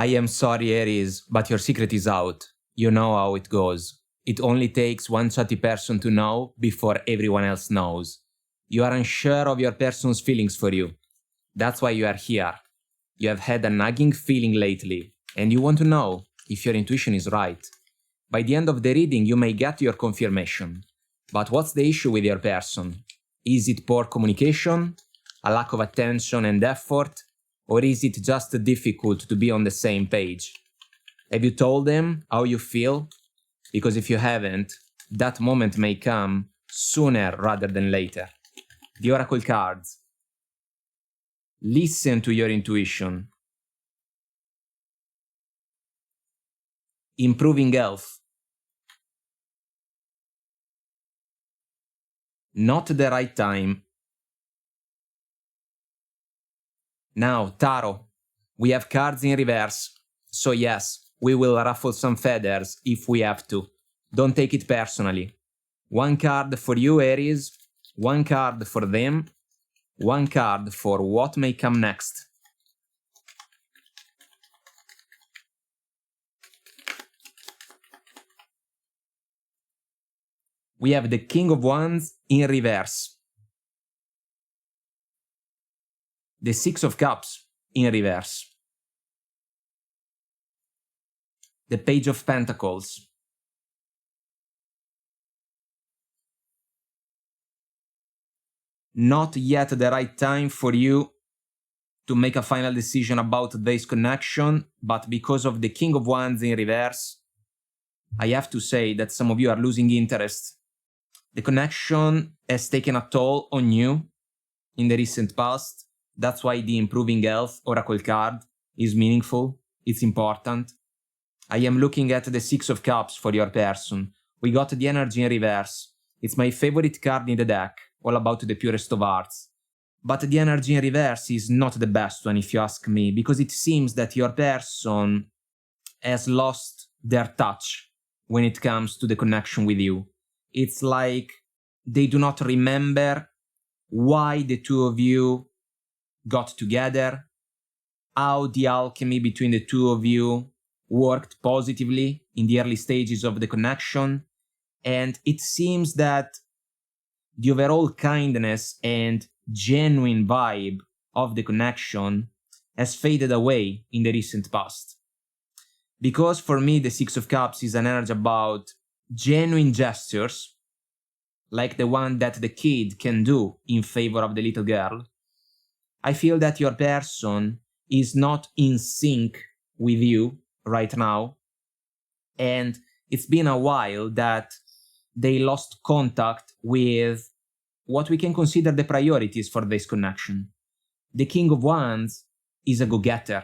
I am sorry, Aries, but your secret is out. You know how it goes. It only takes one chatty person to know before everyone else knows. You are unsure of your person's feelings for you. That's why you are here. You have had a nagging feeling lately, and you want to know if your intuition is right. By the end of the reading, you may get your confirmation. But what's the issue with your person? Is it poor communication, a lack of attention and effort, or is it just difficult to be on the same page? Have you told them how you feel? Because if you haven't, that moment may come sooner rather than later. The Oracle cards. Listen to your intuition. Improving health. Not the right time. Now, Tarot. We have cards in reverse. So yes, we will ruffle some feathers if we have to. Don't take it personally. One card for you, Aries. One card for them. One card for what may come next. We have the King of Wands in reverse. The Six of Cups in reverse. The Page of Pentacles. Not yet the right time for you to make a final decision about this connection, but because of the King of Wands in reverse, I have to say that some of you are losing interest. The connection has taken a toll on you in the recent past. That's why the Improving Health Oracle card is meaningful. It's important. I am looking at the Six of Cups for your person. We got the energy in reverse. It's my favorite card in the deck, all about the purest of hearts. But the energy in reverse is not the best one if you ask me, because it seems that your person has lost their touch when it comes to the connection with you. It's like they do not remember why the two of you got together, how the alchemy between the two of you worked positively in the early stages of the connection, and it seems that the overall kindness and genuine vibe of the connection has faded away in the recent past. Because for me, the Six of Cups is an energy about genuine gestures, like the one that the kid can do in favor of the little girl. I feel that your person is not in sync with you right now, and it's been a while that they lost contact with what we can consider the priorities for this connection. The King of Wands is a go-getter,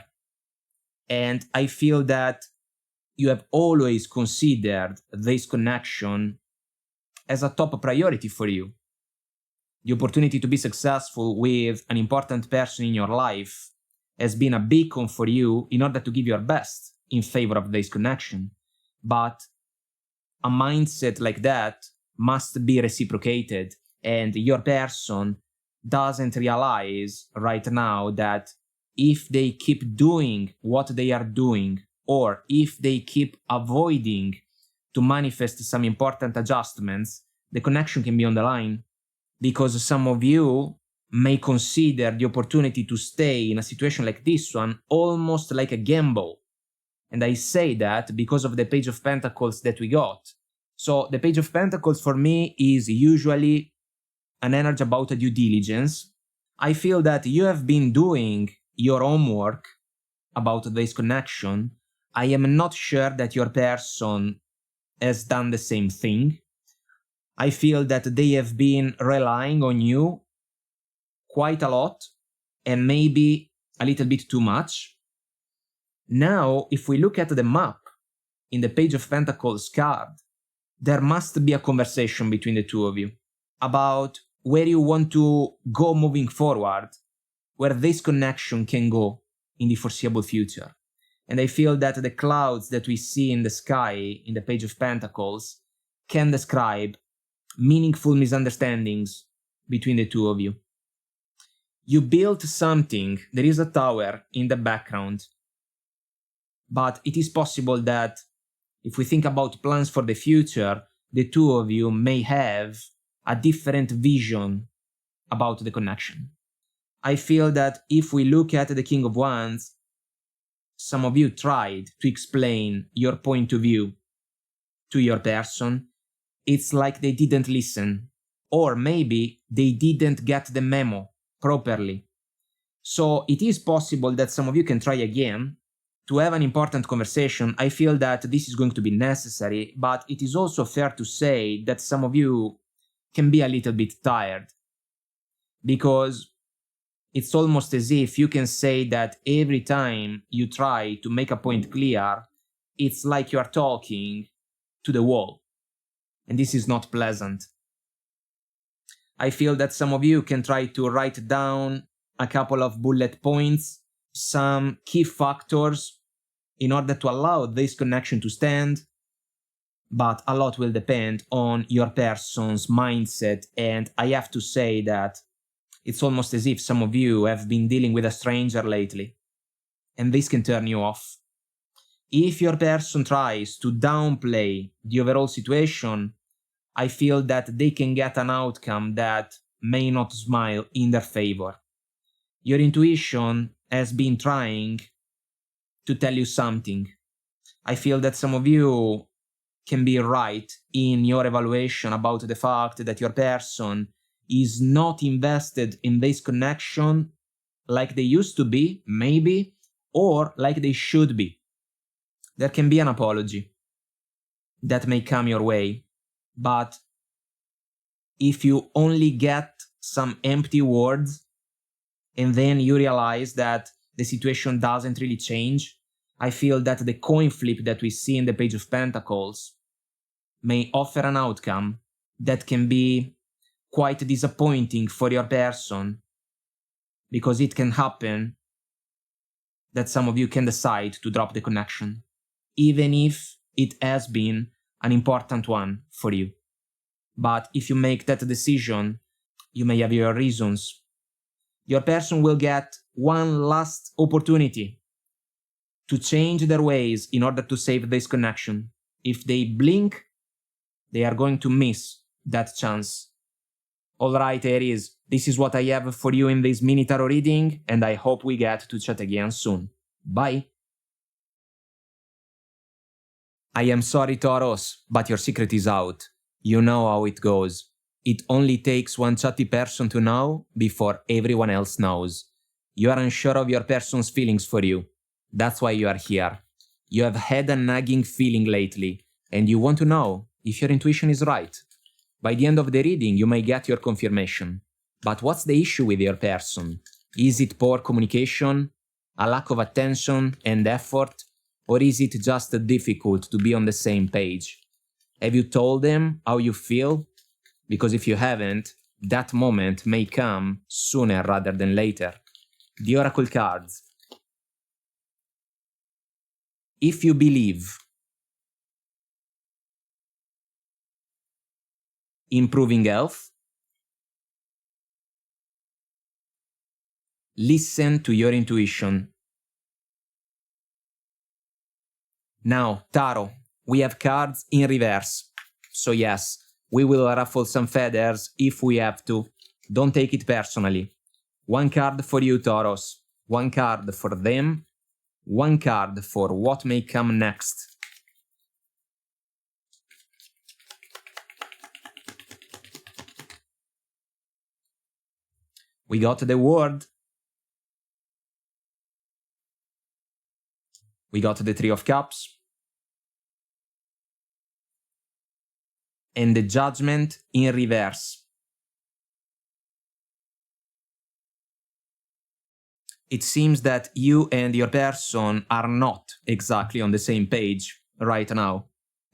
and I feel that you have always considered this connection as a top priority for you. The opportunity to be successful with an important person in your life has been a beacon for you in order to give your best in favor of this connection. But a mindset like that must be reciprocated, and your person doesn't realize right now that if they keep doing what they are doing, or if they keep avoiding to manifest some important adjustments, the connection can be on the line. Because some of you may consider the opportunity to stay in a situation like this one almost like a gamble. And I say that because of the Page of Pentacles that we got. So the Page of Pentacles for me is usually an energy about a due diligence. I feel that you have been doing your homework about this connection. I am not sure that your person has done the same thing. I feel that they have been relying on you quite a lot, and maybe a little bit too much. Now, if we look at the map in the Page of Pentacles card, there must be a conversation between the two of you about where you want to go moving forward, where this connection can go in the foreseeable future. And I feel that the clouds that we see in the sky in the Page of Pentacles can describe meaningful misunderstandings between the two of you. You built something, there is a tower in the background. but it is possible that if we think about plans for the future, the two of you may have a different vision about the connection. I feel that if we look at the King of Wands, some of you tried to explain your point of view to your person. It's like they didn't listen, or maybe they didn't get the memo properly. So it is possible that some of you can try again to have an important conversation. I feel that this is going to be necessary, but it is also fair to say that some of you can be a little bit tired, because it's almost as if you can say that every time you try to make a point clear, it's like you are talking to the wall, and this is not pleasant. I feel that some of you can try to write down a couple of bullet points, some key factors in order to allow this connection to stand, but a lot will depend on your person's mindset, and I have to say that it's almost as if some of you have been dealing with a stranger lately, and this can turn you off. If your person tries to downplay the overall situation, I feel that they can get an outcome that may not smile in their favor. Your intuition has been trying to tell you something. I feel that some of you can be right in your evaluation about the fact that your person is not invested in this connection like they used to be, maybe, or like they should be. There can be an apology that may come your way, but if you only get some empty words and then you realize that the situation doesn't really change, I feel that the coin flip that we see in the Page of Pentacles may offer an outcome that can be quite disappointing for your person, because it can happen that some of you can decide to drop the connection, even if it has been an important one for you. But if you make that decision, you may have your reasons. Your person will get one last opportunity to change their ways in order to save this connection. If they blink, they are going to miss that chance. Alright, Aries, this is what I have for you in this mini tarot reading, and I hope we get to chat again soon. Bye! I am sorry, Taurus, but your secret is out. You know how it goes. It only takes one chatty person to know before everyone else knows. You are unsure of your person's feelings for you. That's why you are here. You have had a nagging feeling lately, and you want to know if your intuition is right. By the end of the reading, you may get your confirmation. But what's the issue with your person? Is it poor communication, a lack of attention and effort, or is it just difficult to be on the same page? Have you told them how you feel? Because if you haven't, that moment may come sooner rather than later. The Oracle cards. If you believe, improving health, listen to your intuition. Now, Tarot, we have cards in reverse. So yes, we will ruffle some feathers if we have to. Don't take it personally. One card for you, Taurus. One card for them. One card for what may come next. We got the Word. We got the Three of Cups. And the Judgment in reverse. It seems that you and your person are not exactly on the same page right now.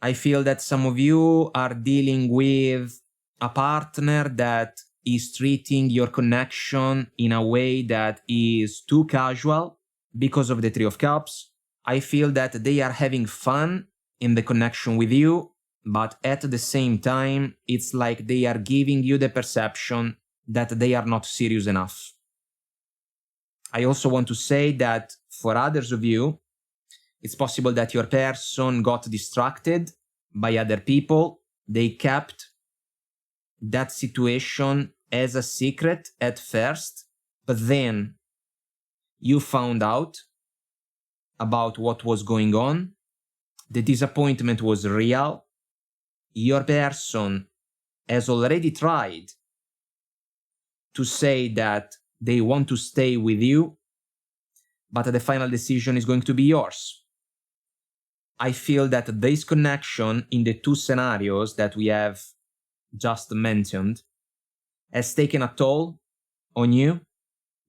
I feel that some of you are dealing with a partner that is treating your connection in a way that is too casual because of the Three of Cups. I feel that they are having fun in the connection with you, but at the same time, it's like they are giving you the perception that they are not serious enough. I also want to say that for others of you, It's possible that your person got distracted by other people. They kept that situation as a secret at first, but then you found out about what was going on. The disappointment was real. Your person has already tried to say that they want to stay with you, but the final decision is going to be yours. I feel that this connection in the two scenarios that we have just mentioned has taken a toll on you.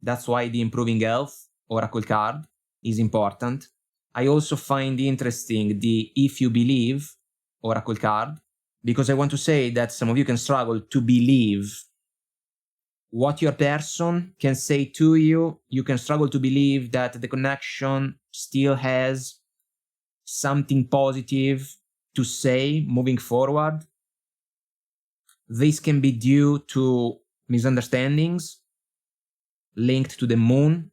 That's why the Improving Health Oracle card is important. I also find interesting the If You Believe Oracle card, because I want to say that some of you can struggle to believe what your person can say to you. You can struggle to believe that the connection still has something positive to say moving forward. This can be due to misunderstandings linked to the moon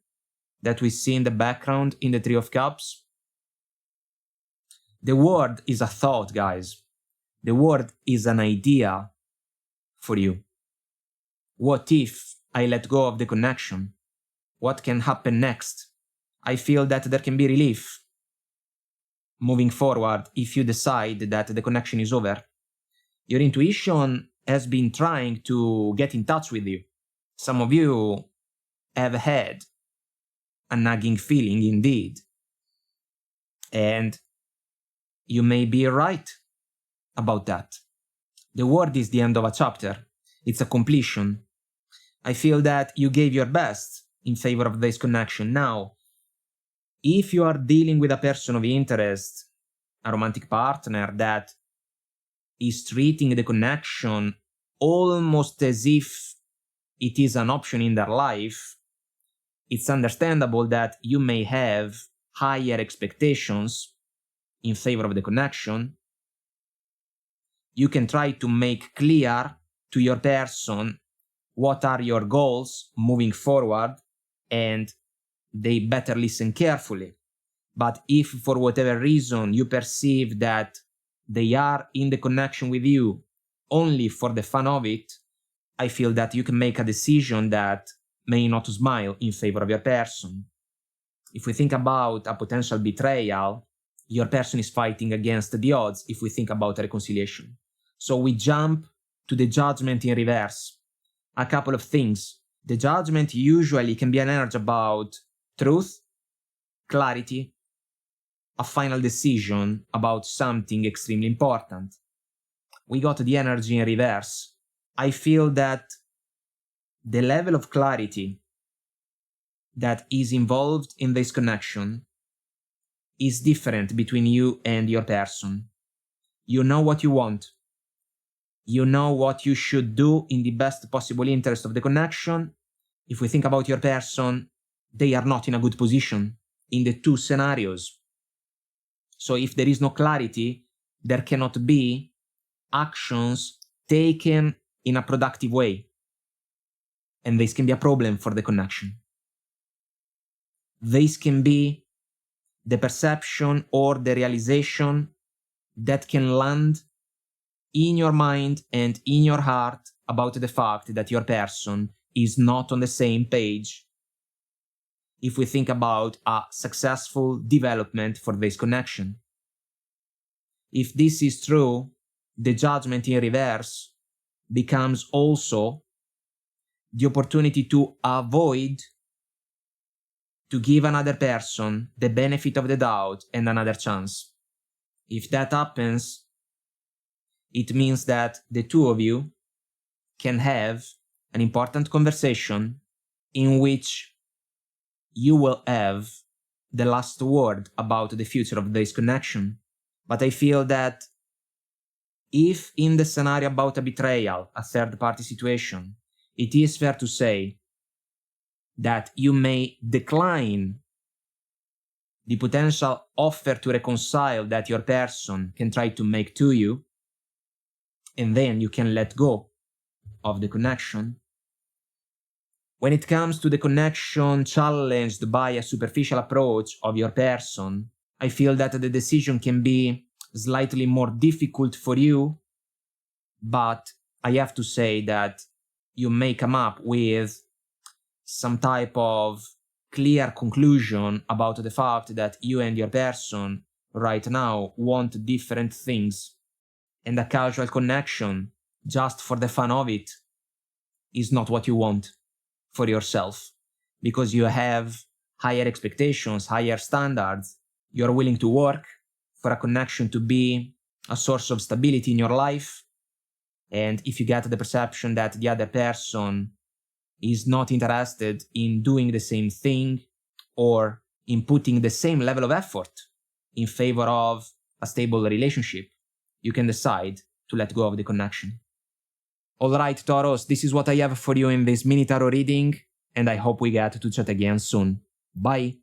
that we see in the background in the Three of Cups. The word is a thought, guys. The word is an idea for you. What if I let go of the connection? What can happen next? I feel that there can be relief moving forward if you decide that the connection is over. Your intuition has been trying to get in touch with you. Some of you have had a nagging feeling indeed. And you may be right about that. The word is the end of a chapter. It's a completion. I feel that you gave your best in favor of this connection. Now, if you are dealing with a person of interest, a romantic partner that is treating the connection almost as if it is an option in their life, it's understandable that you may have higher expectations in favor of the connection. You can try to make clear to your person what are your goals moving forward, and they better listen carefully. But if for whatever reason you perceive that they are in the connection with you only for the fun of it, I feel that you can make a decision that may not smile in favor of your person. If we think about a potential betrayal, your person is fighting against the odds if we think about a reconciliation. So we jump to the Judgment in reverse. A couple of things. The Judgment usually can be an energy about truth, clarity, a final decision about something extremely important. We got the energy in reverse. I feel that the level of clarity that is involved in this connection is different between you and your person. You know what you want. You know what you should do in the best possible interest of the connection. If we think about your person, they are not in a good position in the two scenarios. So if there is no clarity, there cannot be actions taken in a productive way. And this can be a problem for the connection. This can be the perception or the realization that can land in your mind and in your heart about the fact that your person is not on the same page. If we think about a successful development for this connection. If this is true, the Judgment in reverse becomes also the opportunity to avoid to give another person the benefit of the doubt and another chance. If that happens, it means that the two of you can have an important conversation in which you will have the last word about the future of this connection. But I feel that if in the scenario about a betrayal, a third-party situation, it is fair to say that you may decline the potential offer to reconcile that your person can try to make to you, and then you can let go of the connection. When it comes to the connection challenged by a superficial approach of your person, I feel that the decision can be slightly more difficult for you, but I have to say that you may come up with some type of clear conclusion about the fact that you and your person right now want different things, and a casual connection just for the fun of it is not what you want for yourself, because you have higher expectations, higher standards. You're willing to work for a connection to be a source of stability in your life. And if you get the perception that the other person is not interested in doing the same thing or in putting the same level of effort in favor of a stable relationship, you can decide to let go of the connection. Alright, Taurus, this is what I have for you in this mini tarot reading, and I hope we get to chat again soon. Bye!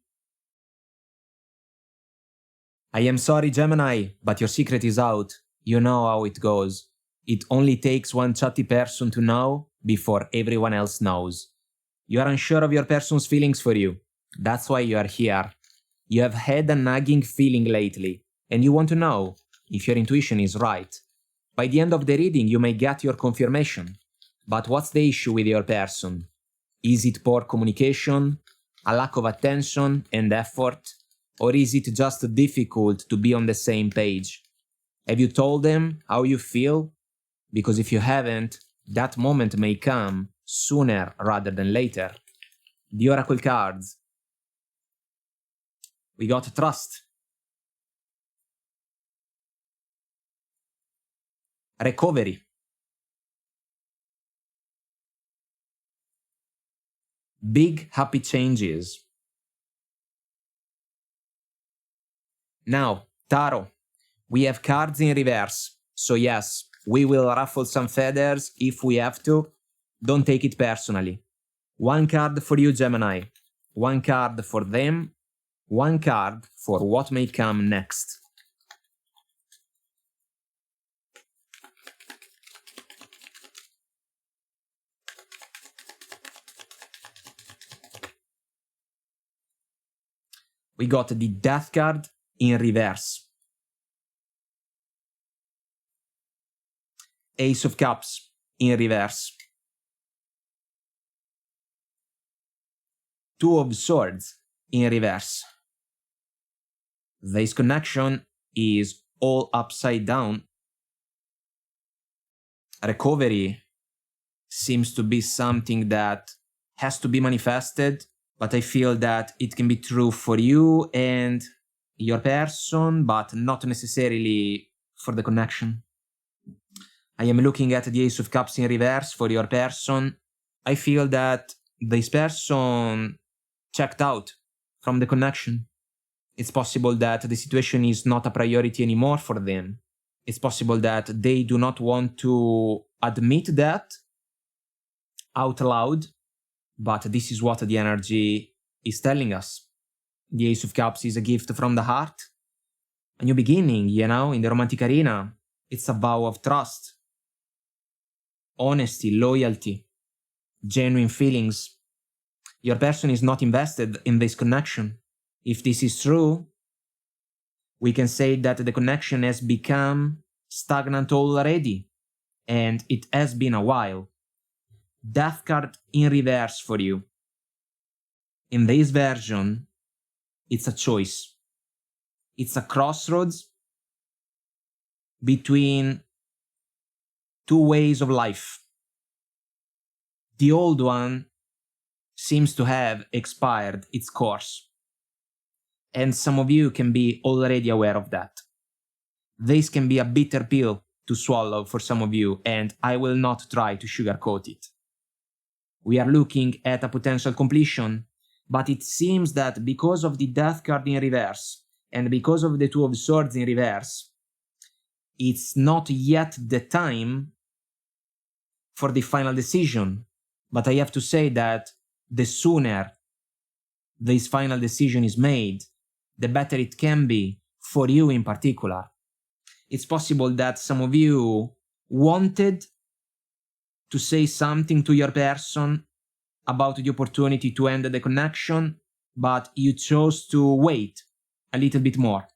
I am sorry, Gemini, but your secret is out. You know how it goes. It only takes one chatty person to know before everyone else knows. You are unsure of your person's feelings for you. That's why you are here. You have had a nagging feeling lately, and you want to know if your intuition is right. By the end of the reading, you may get your confirmation. But what's the issue with your person? Is it poor communication, a lack of attention and effort, or is it just difficult to be on the same page? Have you told them how you feel? Because if you haven't, that moment may come sooner rather than later. The Oracle cards. We got trust, recovery, big happy changes. Now, Tarot, we have cards in reverse, so yes, we will ruffle some feathers if we have to. Don't take it personally. One card for you, Gemini. One card for them. One card for what may come next. We got the Death card in reverse. Ace of Cups in reverse. Two of Swords in reverse. This connection is all upside down. Recovery seems to be something that has to be manifested, but I feel that it can be true for you and your person, but not necessarily for the connection. I am looking at the Ace of Cups in reverse for your person. I feel that this person checked out from the connection. It's possible that the situation is not a priority anymore for them. It's possible that they do not want to admit that out loud, but this is what the energy is telling us. The Ace of Cups is a gift from the heart. A new beginning, you know, in the romantic arena. It's a vow of trust, honesty, loyalty, genuine feelings. Your person is not invested in this connection. If this is true, we can say that the connection has become stagnant already, and it has been a while. Death card in reverse for you. In this version, it's a choice. It's a crossroads between two ways of life. The old one seems to have expired its course, and some of you can be already aware of that. This can be a bitter pill to swallow for some of you, and I will not try to sugarcoat it. We are looking at a potential completion, but it seems that because of the Death card in reverse and because of the Two of Swords in reverse, it's not yet the time for the final decision. But I have to say that the sooner this final decision is made, the better it can be for you in particular. It's possible that some of you wanted to say something to your person about the opportunity to end the connection, but you chose to wait a little bit more.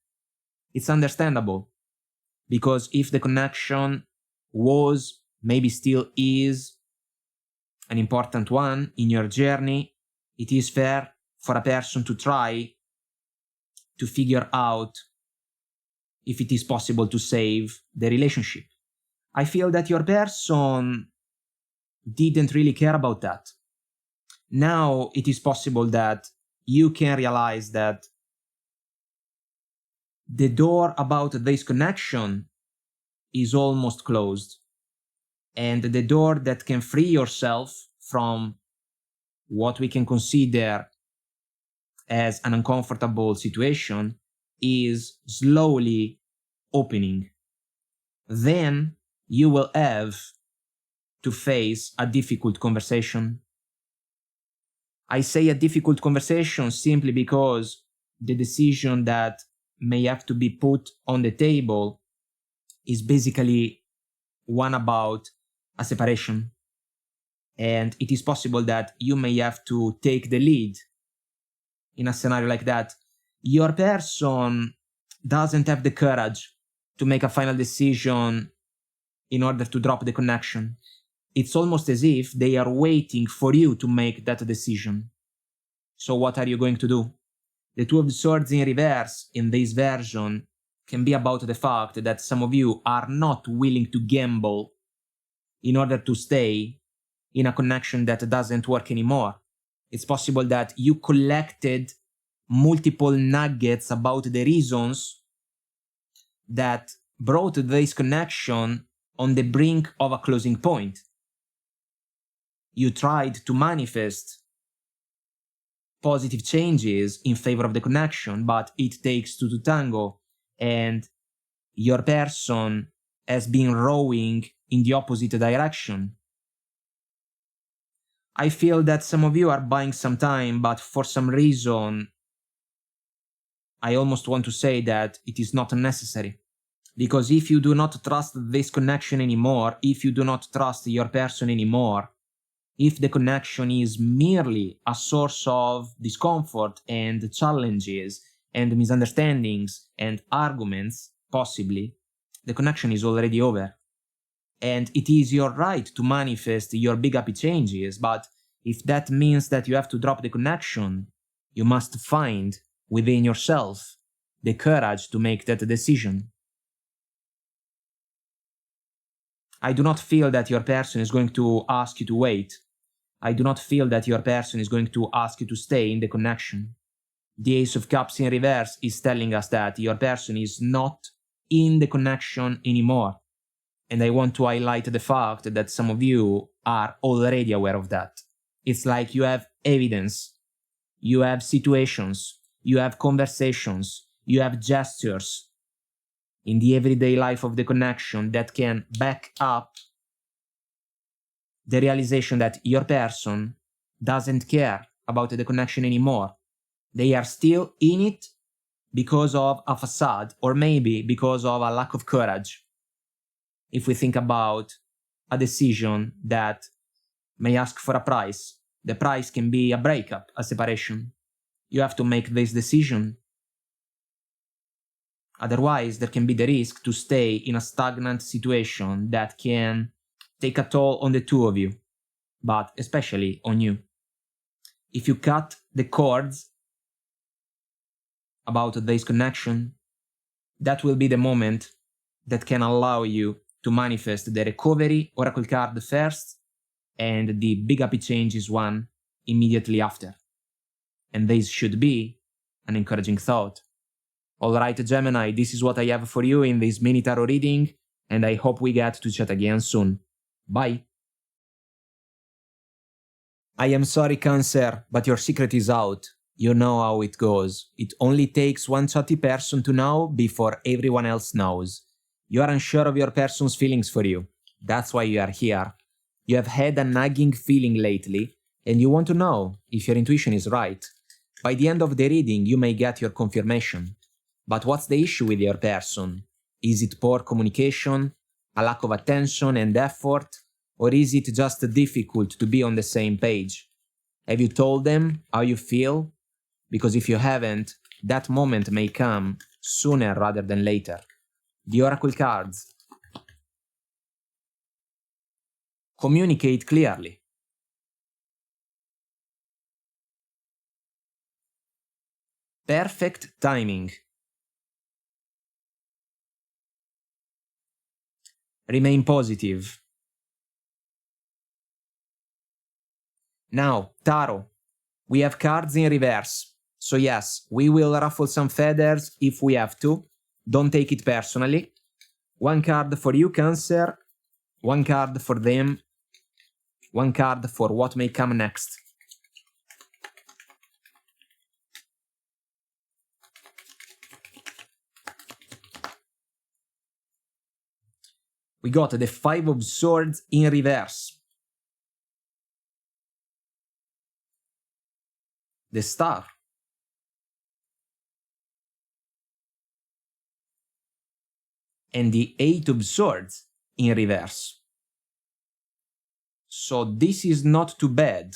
It's understandable, because if the connection was, maybe still is, an important one in your journey, it is fair for a person to try to figure out if it is possible to save the relationship. I feel that your person didn't really care about that. Now it is possible that you can realize that the door about this connection is almost closed, and the door that can free yourself from what we can consider as an uncomfortable situation is slowly opening. Then you will have to face a difficult conversation. I say a difficult conversation simply because the decision that may have to be put on the table is basically one about a separation. And it is possible that you may have to take the lead in a scenario like that. Your person doesn't have the courage to make a final decision in order to drop the connection. It's almost as if they are waiting for you to make that decision. So what are you going to do? The Two of Swords in reverse in this version can be about the fact that some of you are not willing to gamble in order to stay in a connection that doesn't work anymore. It's possible that you collected multiple nuggets about the reasons that brought this connection on the brink of a closing point. You tried to manifest positive changes in favor of the connection, but it takes two to tango, and your person has been rowing in the opposite direction. I feel that some of you are buying some time, but for some reason, I almost want to say that it is not necessary. Because if you do not trust this connection anymore, if you do not trust your person anymore, if the connection is merely a source of discomfort and challenges and misunderstandings and arguments, possibly, the connection is already over. And it is your right to manifest your big happy changes, but if that means that you have to drop the connection, you must find within yourself the courage to make that decision. I do not feel that your person is going to ask you to wait. I do not feel that your person is going to ask you to stay in the connection. The Ace of Cups in reverse is telling us that your person is not in the connection anymore. And I want to highlight the fact that some of you are already aware of that. It's like you have evidence, you have situations, you have conversations, you have gestures in the everyday life of the connection that can back up the realization that your person doesn't care about the connection anymore. They are still in it because of a facade, or maybe because of a lack of courage. If we think about a decision that may ask for a price, the price can be a breakup, a separation. You have to make this decision. Otherwise, there can be the risk to stay in a stagnant situation that can take a toll on the two of you, but especially on you. If you cut the cords about this connection, that will be the moment that can allow you to manifest the recovery oracle card first and the big happy changes one immediately after. And this should be an encouraging thought. Alright Gemini, this is what I have for you in this mini tarot reading, and I hope we get to chat again soon. Bye! I am sorry Cancer, but your secret is out. You know how it goes. It only takes one chatty person to know before everyone else knows. You are unsure of your person's feelings for you. That's why you are here. You have had a nagging feeling lately, and you want to know if your intuition is right. By the end of the reading, you may get your confirmation. But what's the issue with your person? Is it poor communication, a lack of attention and effort, or is it just difficult to be on the same page? Have you told them how you feel? Because if you haven't, that moment may come sooner rather than later. The Oracle cards. Communicate clearly. Perfect timing. Remain positive. Now, Tarot. We have cards in reverse. So yes, we will ruffle some feathers if we have to. Don't take it personally. One card for you, Cancer. One card for them. One card for what may come next. We got the Five of Swords in reverse. The Star. And the Eight of Swords in reverse. So this is not too bad.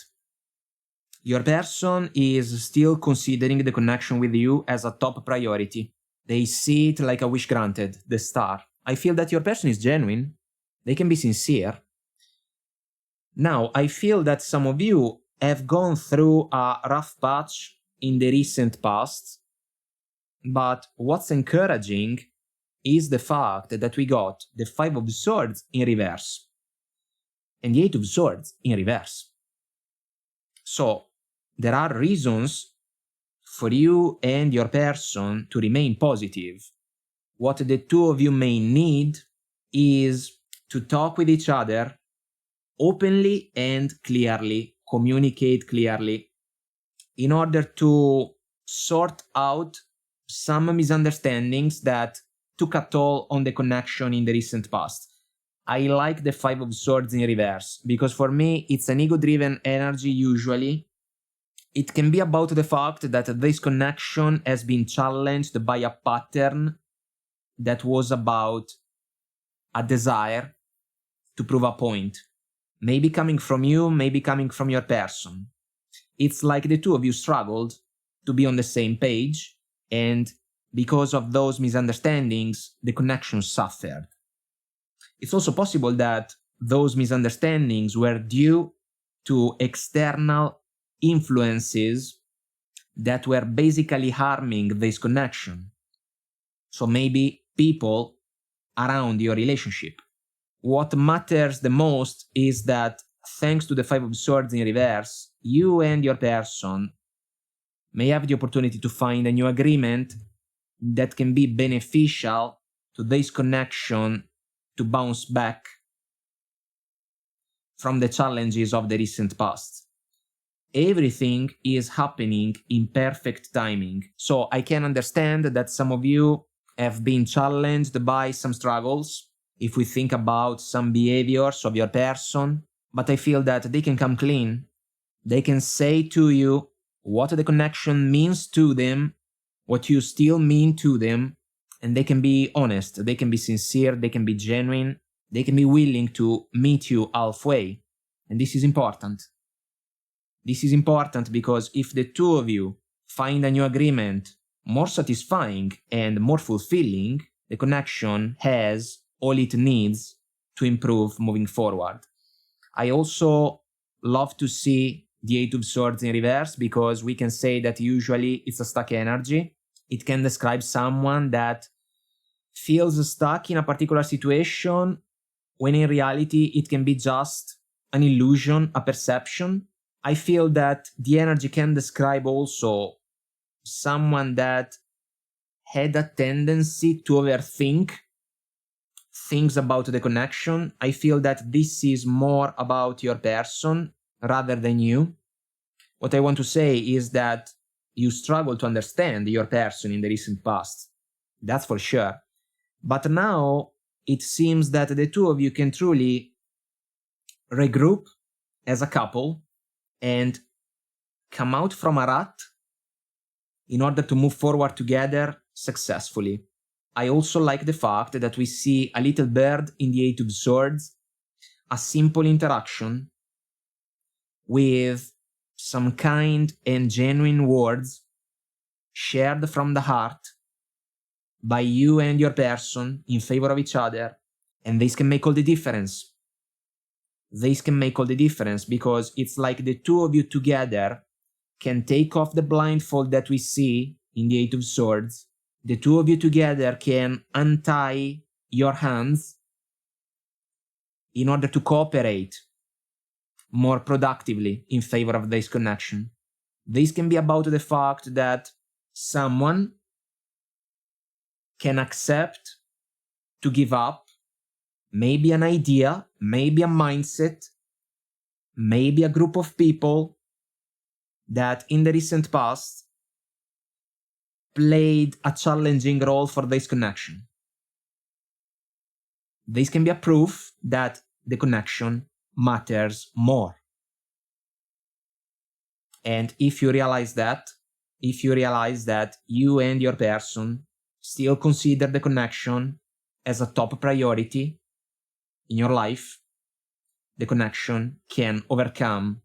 Your person is still considering the connection with you as a top priority. They see it like a wish granted, the Star. I feel that your person is genuine. They can be sincere. Now, I feel that some of you have gone through a rough patch in the recent past, but what's encouraging is the fact that we got the Five of Swords in reverse and the Eight of Swords in reverse. So, there are reasons for you and your person to remain positive. What the two of you may need is to talk with each other openly and clearly, communicate clearly, in order to sort out some misunderstandings that took a toll on the connection in the recent past. I like the Five of Swords in reverse, because for me it's an ego-driven energy usually. It can be about the fact that this connection has been challenged by a pattern that was about a desire to prove a point. Maybe coming from you, maybe coming from your person. It's like the two of you struggled to be on the same page, and because of those misunderstandings, the connection suffered. It's also possible that those misunderstandings were due to external influences that were basically harming this connection. So maybe people around your relationship. What matters the most is that thanks to the Five of Swords in reverse, you and your person may have the opportunity to find a new agreement that can be beneficial to this connection to bounce back from the challenges of the recent past. Everything is happening in perfect timing. So I can understand that some of you have been challenged by some struggles, if we think about some behaviors of your person, but I feel that they can come clean. They can say to you what the connection means to them, what you still mean to them, and they can be honest, they can be sincere, they can be genuine, they can be willing to meet you halfway. And this is important. This is important because if the two of you find a new agreement more satisfying and more fulfilling, the connection has all it needs to improve moving forward. I also love to see the Eight of Swords in reverse because we can say that usually it's a stuck energy. It can describe someone that feels stuck in a particular situation when in reality it can be just an illusion, a perception. I feel that the energy can describe also someone that had a tendency to overthink things about the connection. I feel that this is more about your person rather than you. What I want to say is that you struggle to understand your person in the recent past. That's for sure. But now it seems that the two of you can truly regroup as a couple and come out from a rut in order to move forward together successfully. I also like the fact that we see a little bird in the Eight of Swords, a simple interaction with some kind and genuine words shared from the heart by you and your person in favor of each other, and this can make all the difference. This can make all the difference because it's like the two of you together can take off the blindfold that we see in the Eight of Swords. The two of you together can untie your hands in order to cooperate more productively in favor of this connection. This can be about the fact that someone can accept to give up maybe an idea, maybe a mindset, maybe a group of people that in the recent past played a challenging role for this connection. This can be a proof that the connection matters more. And if you realize that you and your person still consider the connection as a top priority in your life, the connection can overcome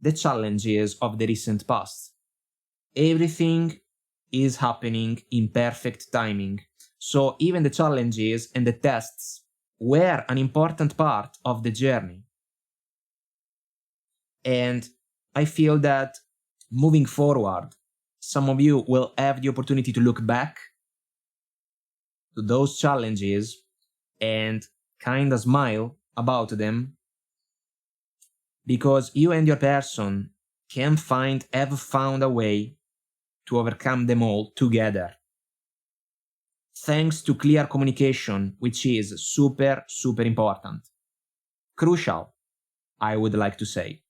the challenges of the recent past. Everything is happening in perfect timing. So even the challenges and the tests were an important part of the journey. And I feel that moving forward, some of you will have the opportunity to look back to those challenges and kind of smile about them, because you and your person have found a way to overcome them all together. Thanks to clear communication, which is super, super important. Crucial, I would like to say.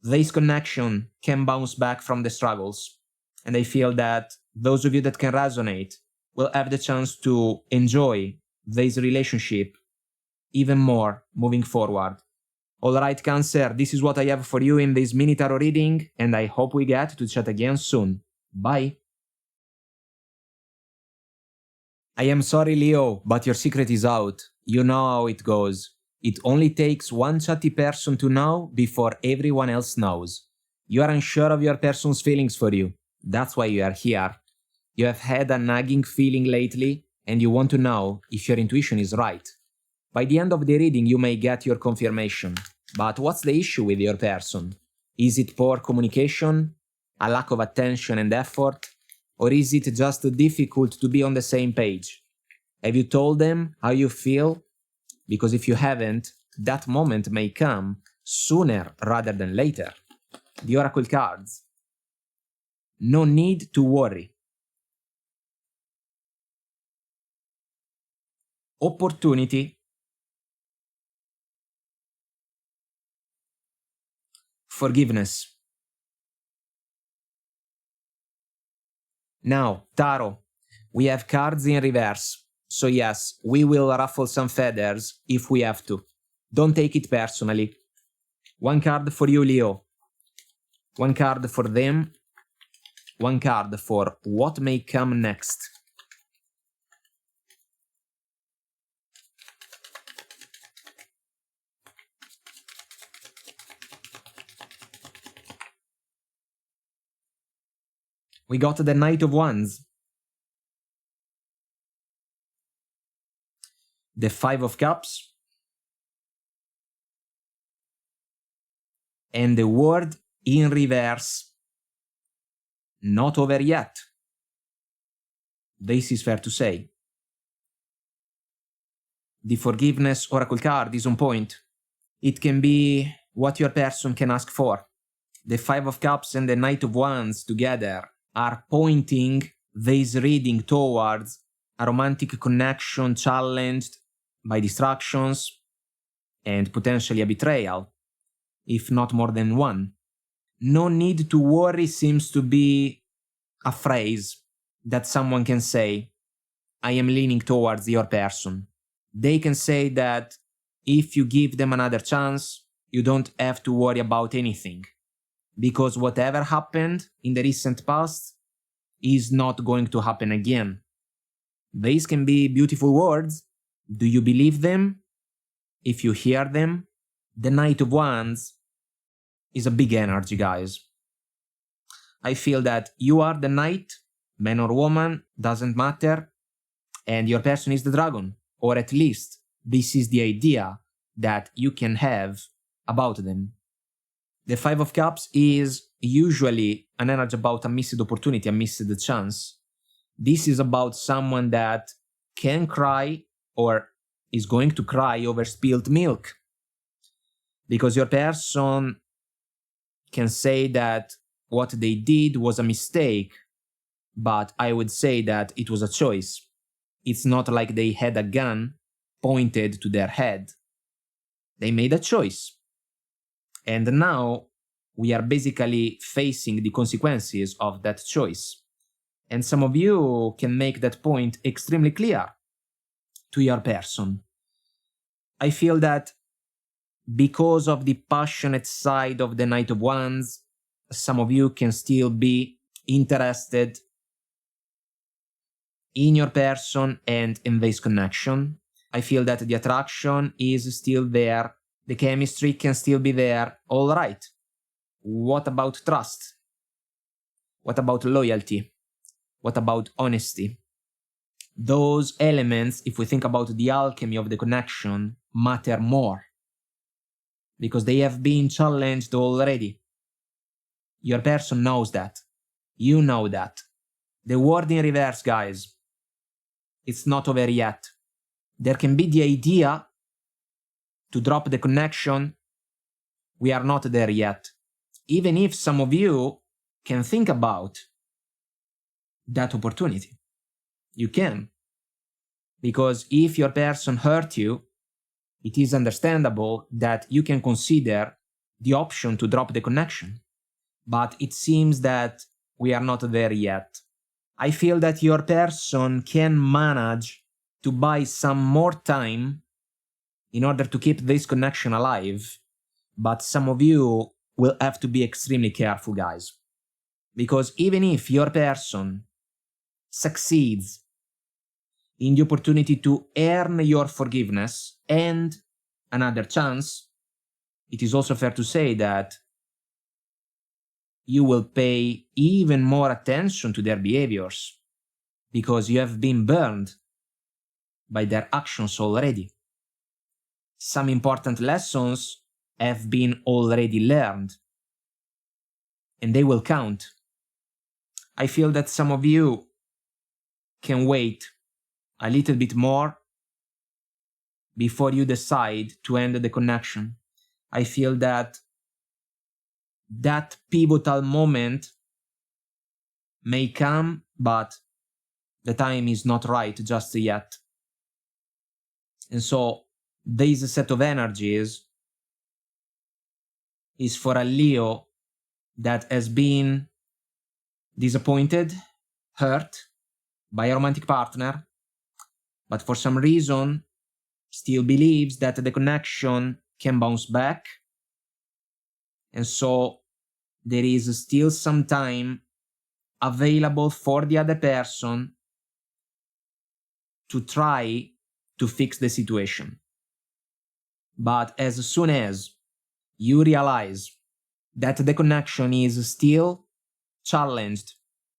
This connection can bounce back from the struggles, and I feel that those of you that can resonate will have the chance to enjoy this relationship even more moving forward. Alright, Cancer, this is what I have for you in this mini tarot reading, and I hope we get to chat again soon. Bye! I am sorry, Leo, but your secret is out. You know how it goes. It only takes one chatty person to know before everyone else knows. You are unsure of your person's feelings for you. That's why you are here. You have had a nagging feeling lately, and you want to know if your intuition is right. By the end of the reading, you may get your confirmation. But what's the issue with your person? Is it poor communication? A lack of attention and effort? Or is it just difficult to be on the same page? Have you told them how you feel? Because if you haven't, that moment may come sooner rather than later. The Oracle cards. No need to worry. Opportunity. Forgiveness. Now, Tarot, we have cards in reverse. So yes, we will ruffle some feathers if we have to. Don't take it personally. One card for you, Leo. One card for them. One card for what may come next. We got the Knight of Wands. The Five of Cups. And the World in reverse. Not over yet. This is fair to say. The Forgiveness Oracle card is on point. It can be what your person can ask for. The Five of Cups and the Knight of Wands together are pointing this reading towards a romantic connection challenged by distractions and potentially a betrayal, if not more than one. No need to worry seems to be a phrase that someone can say, I am leaning towards your person. They can say that if you give them another chance, you don't have to worry about anything. Because whatever happened in the recent past is not going to happen again. These can be beautiful words. Do you believe them? If you hear them, the Knight of Wands is a big energy, guys. I feel that you are the knight man or woman, doesn't matter, and your person is the dragon, or at least this is the idea that you can have about them. The Five of Cups is usually an energy about a missed opportunity, a missed chance. This is about someone that can cry or is going to cry over spilled milk. Because your person can say that what they did was a mistake, but I would say that it was a choice. It's not like they had a gun pointed to their head. They made a choice. And now we are basically facing the consequences of that choice. And some of you can make that point extremely clear to your person. I feel that because of the passionate side of the Knight of Wands, some of you can still be interested in your person and in this connection. I feel that the attraction is still there. The chemistry can still be there. All right. What about trust? What about loyalty? What about honesty? Those elements, if we think about the alchemy of the connection, matter more because they have been challenged already. Your person knows that. You know that. The word in reverse, guys. It's not over yet. There can be the idea to drop the connection. We are not there yet. Even if some of you can think about that opportunity. You can. Because if your person hurt you, it is understandable that you can consider the option to drop the connection. But it seems that we are not there yet. I feel that your person can manage to buy some more time in order to keep this connection alive. But some of you will have to be extremely careful, guys. Because even if your person succeeds in the opportunity to earn your forgiveness and another chance, it is also fair to say that you will pay even more attention to their behaviors because you have been burned by their actions already. Some important lessons have been already learned and they will count. I feel that some of you can wait a little bit more before you decide to end the connection. I feel that that pivotal moment may come, but the time is not right just yet. And so this set of energies is for a Leo that has been disappointed, hurt by a romantic partner, but for some reason still believes that the connection can bounce back. And so there is still some time available for the other person to try to fix the situation. But as soon as you realize that the connection is still challenged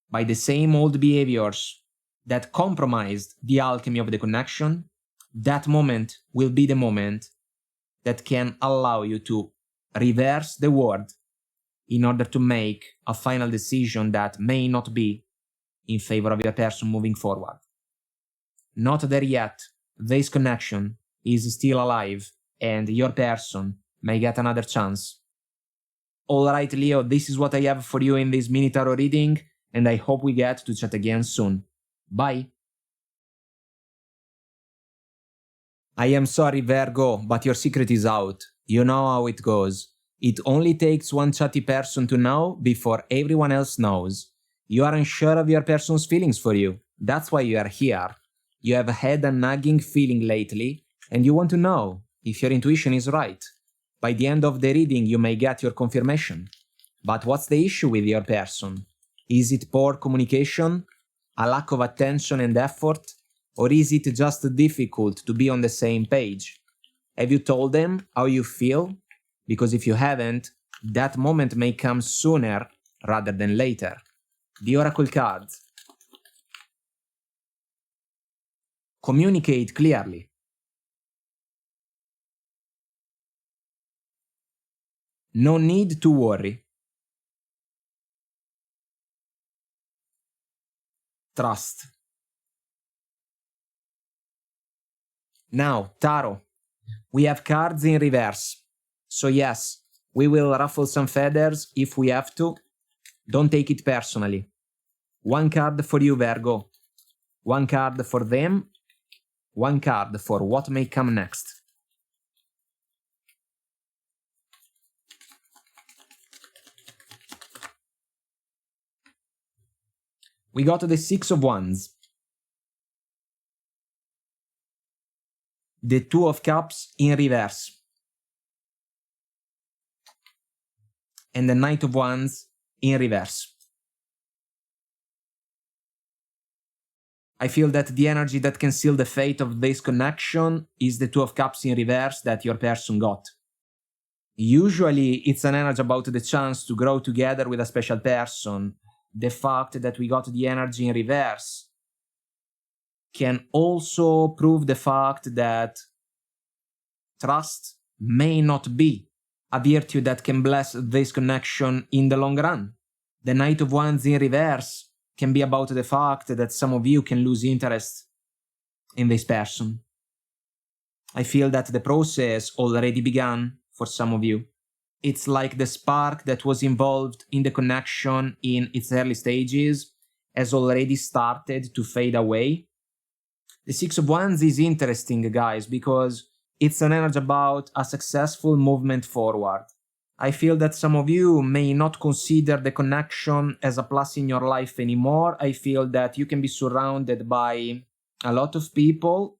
by the same old behaviors that compromised the alchemy of the connection, that moment will be the moment that can allow you to reverse the word in order to make a final decision that may not be in favor of your person moving forward. Not there yet. This connection is still alive and your person may get another chance. Alright, Leo, this is what I have for you in this mini tarot reading, and I hope we get to chat again soon. Bye! I am sorry, Virgo, but your secret is out. You know how it goes. It only takes one chatty person to know before everyone else knows. You are unsure of your person's feelings for you. That's why you are here. You have had a nagging feeling lately, and you want to know if your intuition is right. By the end of the reading, you may get your confirmation. But what's the issue with your person? Is it poor communication? A lack of attention and effort? Or is it just difficult to be on the same page? Have you told them how you feel? Because if you haven't, that moment may come sooner rather than later. The Oracle cards. Communicate clearly. No need to worry. Trust. Now, Tarot. We have cards in reverse. So yes, we will ruffle some feathers if we have to. Don't take it personally. One card for you, Virgo. One card for them. One card for what may come next. We got the Six of Wands. The Two of Cups in reverse. And the Knight of Wands in reverse. I feel that the energy that can seal the fate of this connection is the Two of Cups in reverse that your person got. Usually, it's an energy about the chance to grow together with a special person. The fact that we got the energy in reverse can also prove the fact that trust may not be a virtue that can bless this connection in the long run. The Knight of Wands in reverse can be about the fact that some of you can lose interest in this person. I feel that the process already began for some of you. It's like the spark that was involved in the connection in its early stages has already started to fade away. The Six of Wands is interesting, guys, because it's an energy about a successful movement forward. I feel that some of you may not consider the connection as a plus in your life anymore. I feel that you can be surrounded by a lot of people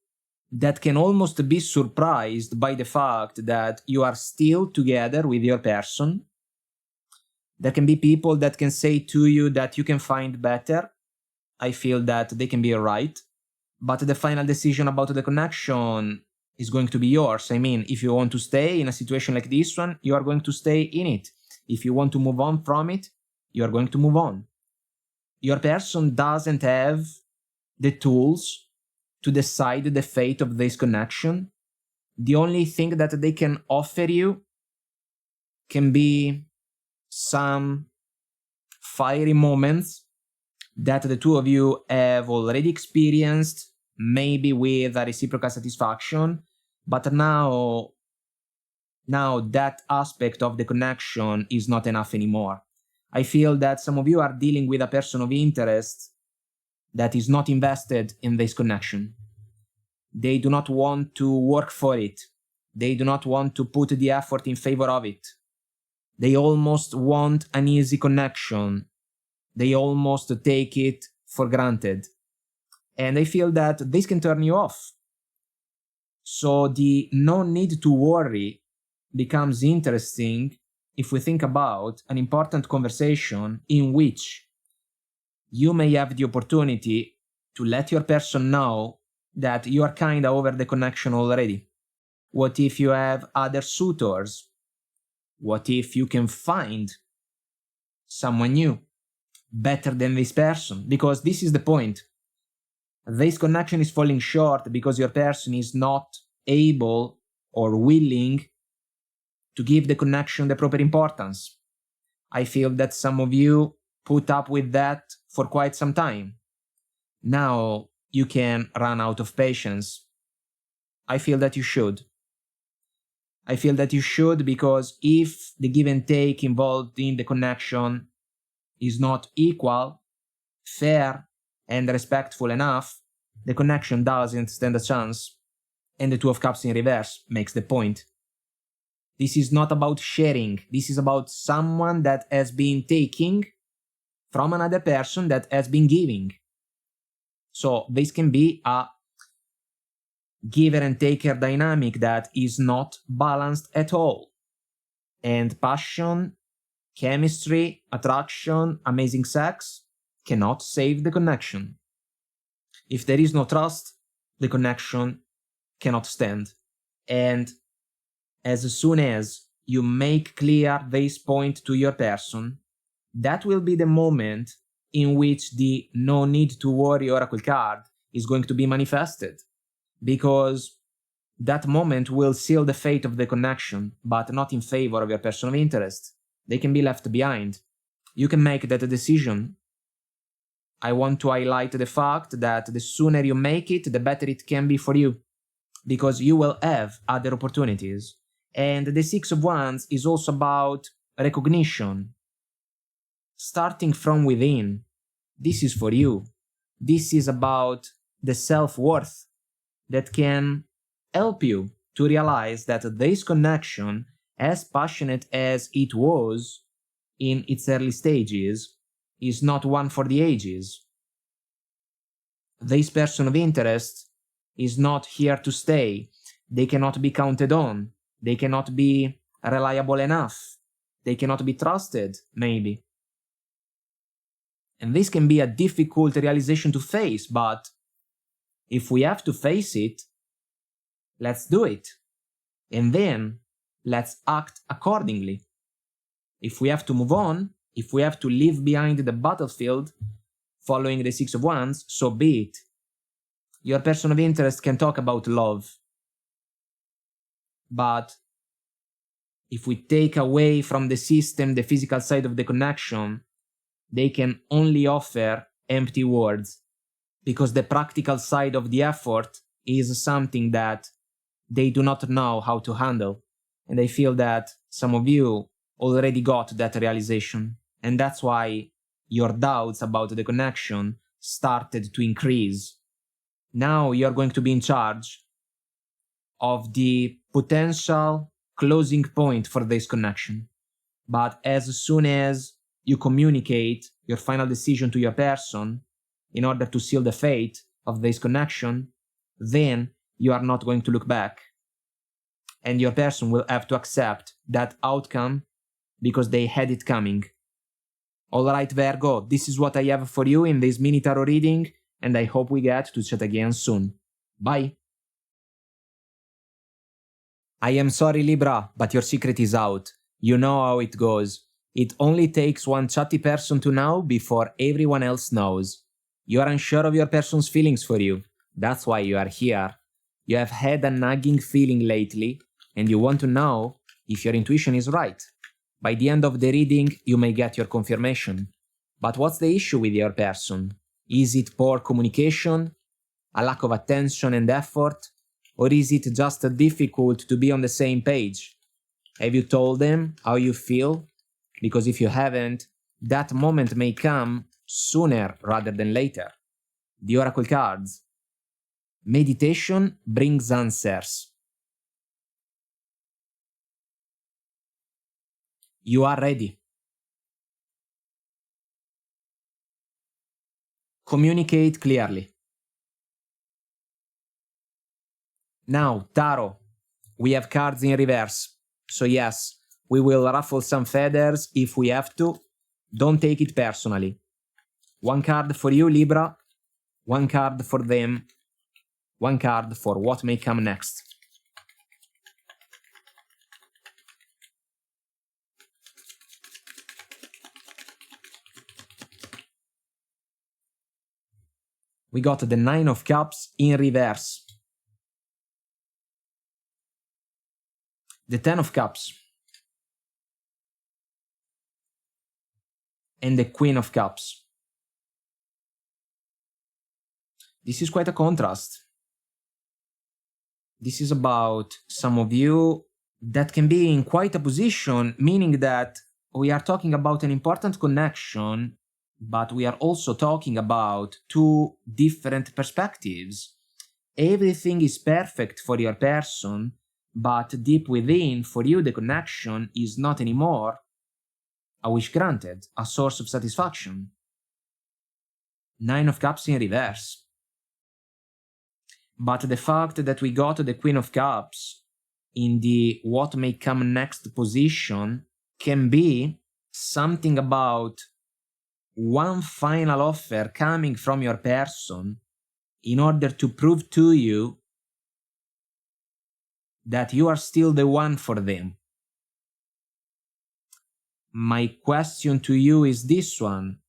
that can almost be surprised by the fact that you are still together with your person. There can be people that can say to you that you can find better. I feel that they can be right. But the final decision about the connection is going to be yours. I mean, if you want to stay in a situation like this one, you are going to stay in it. If you want to move on from it, you are going to move on. Your person doesn't have the tools to decide the fate of this connection. The only thing that they can offer you can be some fiery moments that the two of you have already experienced, maybe with a reciprocal satisfaction, but now that aspect of the connection is not enough anymore. I feel that some of you are dealing with a person of interest that is not invested in this connection. They do not want to work for it. They do not want to put the effort in favor of it. They almost want an easy connection. They almost take it for granted. And I feel that this can turn you off. So the no need to worry becomes interesting if we think about an important conversation in which you may have the opportunity to let your person know that you are kinda over the connection already. What if you have other suitors? What if you can find someone new, better than this person? Because this is the point. This connection is falling short because your person is not able or willing to give the connection the proper importance. I feel that some of you put up with that for quite some time. Now you can run out of patience. I feel that you should. I feel that you should, because if the give and take involved in the connection is not equal, fair, and respectful enough, the connection doesn't stand a chance. And the Two of Cups in reverse makes the point. This is not about sharing. This is about someone that has been taking from another person that has been giving. So this can be a giver and taker dynamic that is not balanced at all. And passion, chemistry, attraction, amazing sex cannot save the connection. If there is no trust, the connection cannot stand. And as soon as you make clear this point to your person, that will be the moment in which the no need to worry oracle card is going to be manifested. because that moment will seal the fate of the connection, but not in favor of your person of interest. They can be left behind. You can make that decision. I want to highlight the fact that the sooner you make it, the better it can be for you, because you will have other opportunities. And the Six of Wands is also about recognition, starting from within. This is for you. This is about the self-worth that can help you to realize that this connection, as passionate as it was in its early stages, is not one for the ages. This person of interest is not here to stay. They cannot be counted on. They cannot be reliable enough. They cannot be trusted, maybe. And this can be a difficult realization to face, but if we have to face it, let's do it. And then let's act accordingly. If we have to move on, if we have to leave behind the battlefield following the Six of Wands, so be it. Your person of interest can talk about love. But if we take away from the system the physical side of the connection, they can only offer empty words, because the practical side of the effort is something that they do not know how to handle. And I feel that some of you already got that realization, and that's why your doubts about the connection started to increase. Now you're going to be in charge of the potential closing point for this connection. But as soon as you communicate your final decision to your person in order to seal the fate of this connection, then you are not going to look back. And your person will have to accept that outcome because they had it coming. Alright, Virgo, this is what I have for you in this mini tarot reading, and I hope we get to chat again soon. Bye! I am sorry, Libra, but your secret is out. You know how it goes. It only takes one chatty person to know before everyone else knows. You are unsure of your person's feelings for you. That's why you are here. You have had a nagging feeling lately, and you want to know if your intuition is right. By the end of the reading, you may get your confirmation. But what's the issue with your person? Is it poor communication? A lack of attention and effort? Or is it just difficult to be on the same page? Have you told them how you feel? Because if you haven't, that moment may come sooner rather than later. The Oracle cards. Meditation brings answers. You are ready. Communicate clearly. Now, Tarot. We have cards in reverse. So yes, we will ruffle some feathers if we have to. Don't take it personally. One card for you, Libra. One card for them. One card for what may come next. We got the Nine of Cups in reverse. The Ten of Cups. And the Queen of Cups. This is quite a contrast. This is about some of you that can be in quite a position, meaning that we are talking about an important connection, but we are also talking about two different perspectives. Everything is perfect for your person, but deep within, for you, the connection is not anymore a wish granted, a source of satisfaction. Nine of Cups in reverse. But the fact that we got the Queen of Cups in the what may come next position can be something about one final offer coming from your person in order to prove to you that you are still the one for them. My question to you is this one.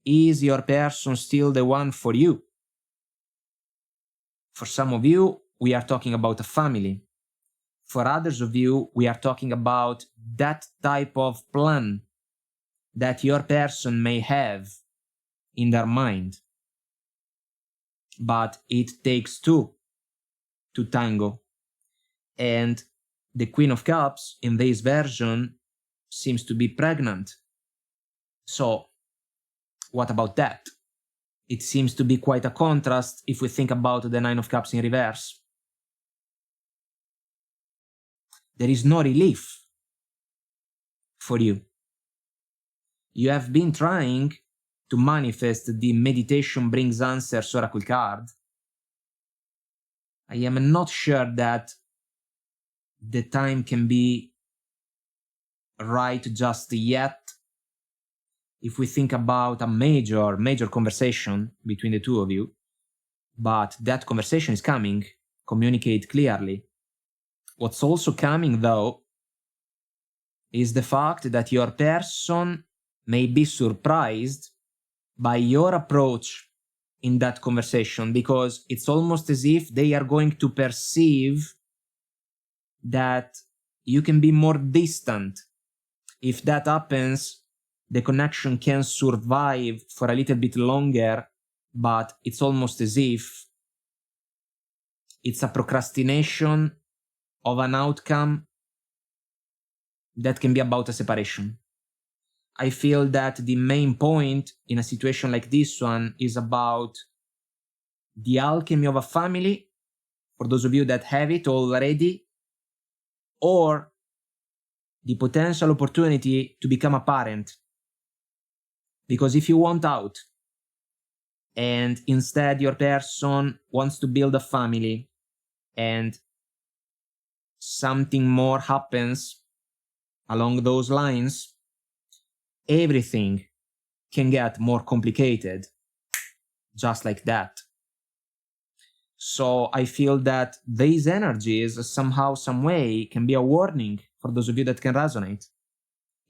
Is your person still the one for you? For some of you, we are talking about a family. For others of you, we are talking about that type of plan that your person may have in their mind. But it takes two to tango. And the Queen of Cups in this version seems to be pregnant. So what about that? It seems to be quite a contrast if we think about the Nine of Cups in reverse. There is no relief for you. You have been trying to manifest the meditation brings answers oracle card. I am not sure that the time can be right just yet. If we think about a major conversation between the two of you, but that conversation is coming, communicate clearly. What's also coming though is the fact that your person may be surprised by your approach in that conversation, because it's almost as if they are going to perceive that you can be more distant. If that happens, the connection can survive for a little bit longer, but it's almost as if it's a procrastination of an outcome that can be about a separation. I feel that the main point in a situation like this one is about the alchemy of a family, for those of you that have it already, or the potential opportunity to become a parent. Because if you want out, and instead your person wants to build a family, and something more happens along those lines, everything can get more complicated, just like that. So I feel that these energies somehow, some way, can be a warning for those of you that can resonate.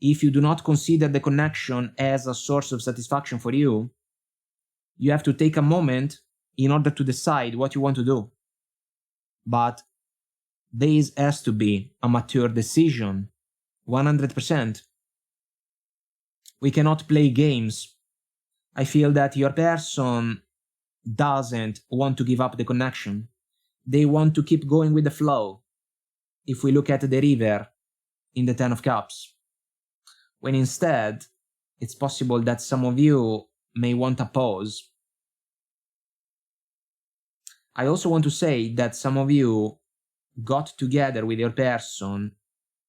If you do not consider the connection as a source of satisfaction for you, you have to take a moment in order to decide what you want to do. But this has to be a mature decision, 100%. We cannot play games. I feel that your person doesn't want to give up the connection. They want to keep going with the flow. If we look at the river in the Ten of Cups, when instead it's possible that some of you may want a pause. I also want to say that some of you got together with your person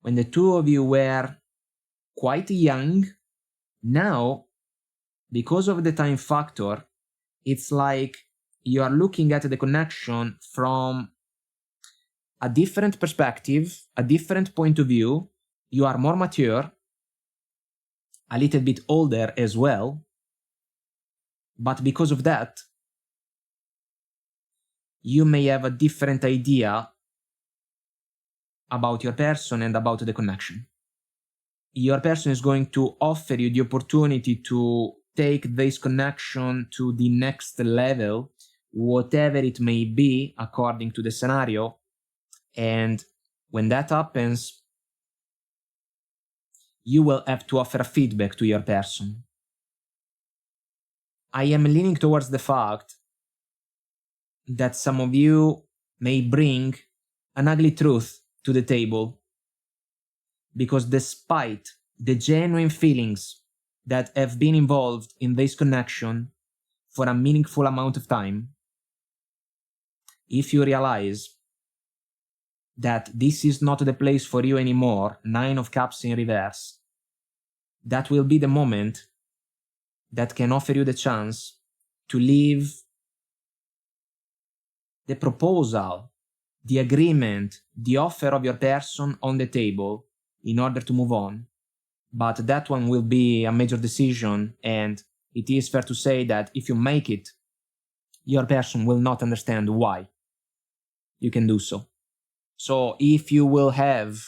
when the two of you were quite young. Now, because of the time factor, it's like you are looking at the connection from a different perspective, a different point of view. You are more mature, a little bit older as well, but because of that, you may have a different idea about your person and about the connection. Your person is going to offer you the opportunity to take this connection to the next level, whatever it may be according to the scenario. And when that happens, you will have to offer a feedback to your person. I am leaning towards the fact that some of you may bring an ugly truth to the table, because despite the genuine feelings that have been involved in this connection for a meaningful amount of time, if you realize that this is not the place for you anymore, Nine of Cups in reverse, that will be the moment that can offer you the chance to leave the proposal, the agreement, the offer of your person on the table in order to move on. But that one will be a major decision, and it is fair to say that if you make it, your person will not understand why you can do so. So if you will have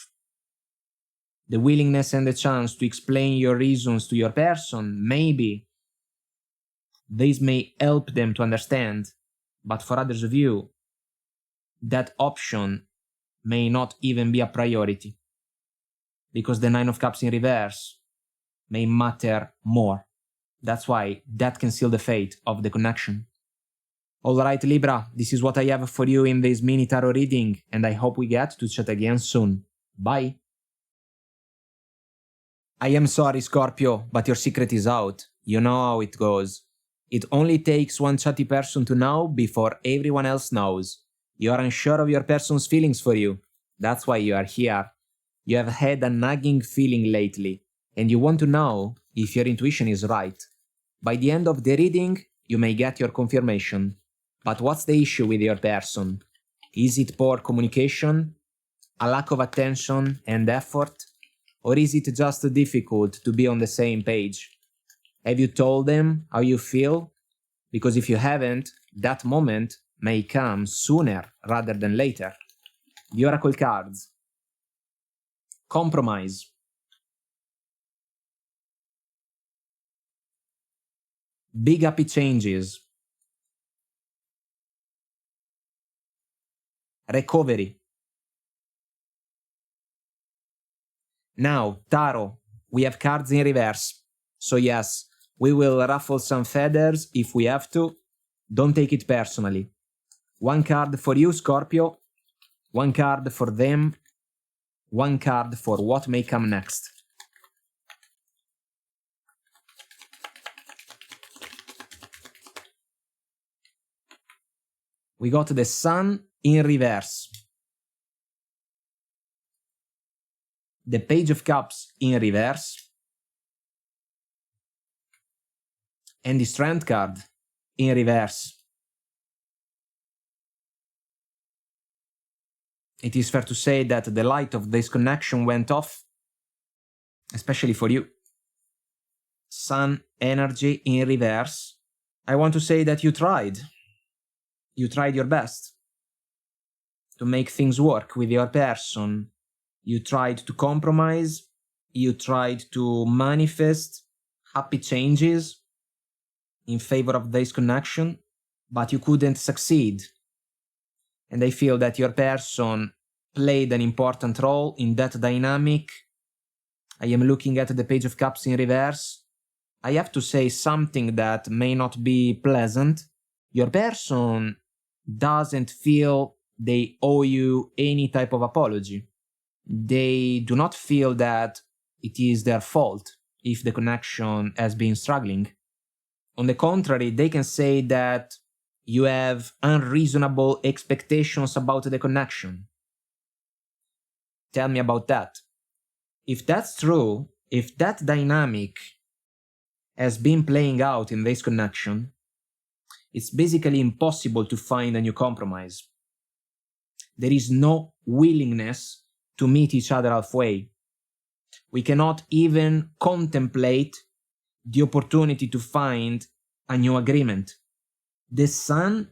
the willingness and the chance to explain your reasons to your person, maybe this may help them to understand. But for others of you, that option may not even be a priority, because the Nine of Cups in reverse may matter more. That's why that can seal the fate of the connection. Alright Libra, this is what I have for you in this mini tarot reading, and I hope we get to chat again soon. Bye! I am sorry Scorpio, but your secret is out. You know how it goes. It only takes one chatty person to know before everyone else knows. You are unsure of your person's feelings for you. That's why you are here. You have had a nagging feeling lately, and you want to know if your intuition is right. By the end of the reading, you may get your confirmation. But what's the issue with your person? Is it poor communication? A lack of attention and effort? Or is it just difficult to be on the same page? Have you told them how you feel? Because if you haven't, that moment may come sooner rather than later. The Oracle cards. Compromise. Big happy changes. Recovery. Now, Tarot, we have cards in reverse. So yes, we will ruffle some feathers if we have to. Don't take it personally. One card for you, Scorpio. One card for them. One card for what may come next. We got the Sun in reverse. The Page of Cups in reverse. And the Strength card in reverse. It is fair to say that the light of this connection went off, especially for you. Sun energy in reverse. I want to say that you tried. You tried your best to make things work with your person. You tried to compromise. You tried to manifest happy changes in favor of this connection, but you couldn't succeed. And I feel that your person played an important role in that dynamic. I am looking at the Page of Cups in reverse. I have to say something that may not be pleasant. Your person doesn't feel they owe you any type of apology. They do not feel that it is their fault if the connection has been struggling. On the contrary, they can say that you have unreasonable expectations about the connection. Tell me about that. If that's true, if that dynamic has been playing out in this connection, it's basically impossible to find a new compromise. There is no willingness to meet each other halfway. We cannot even contemplate the opportunity to find a new agreement. The Sun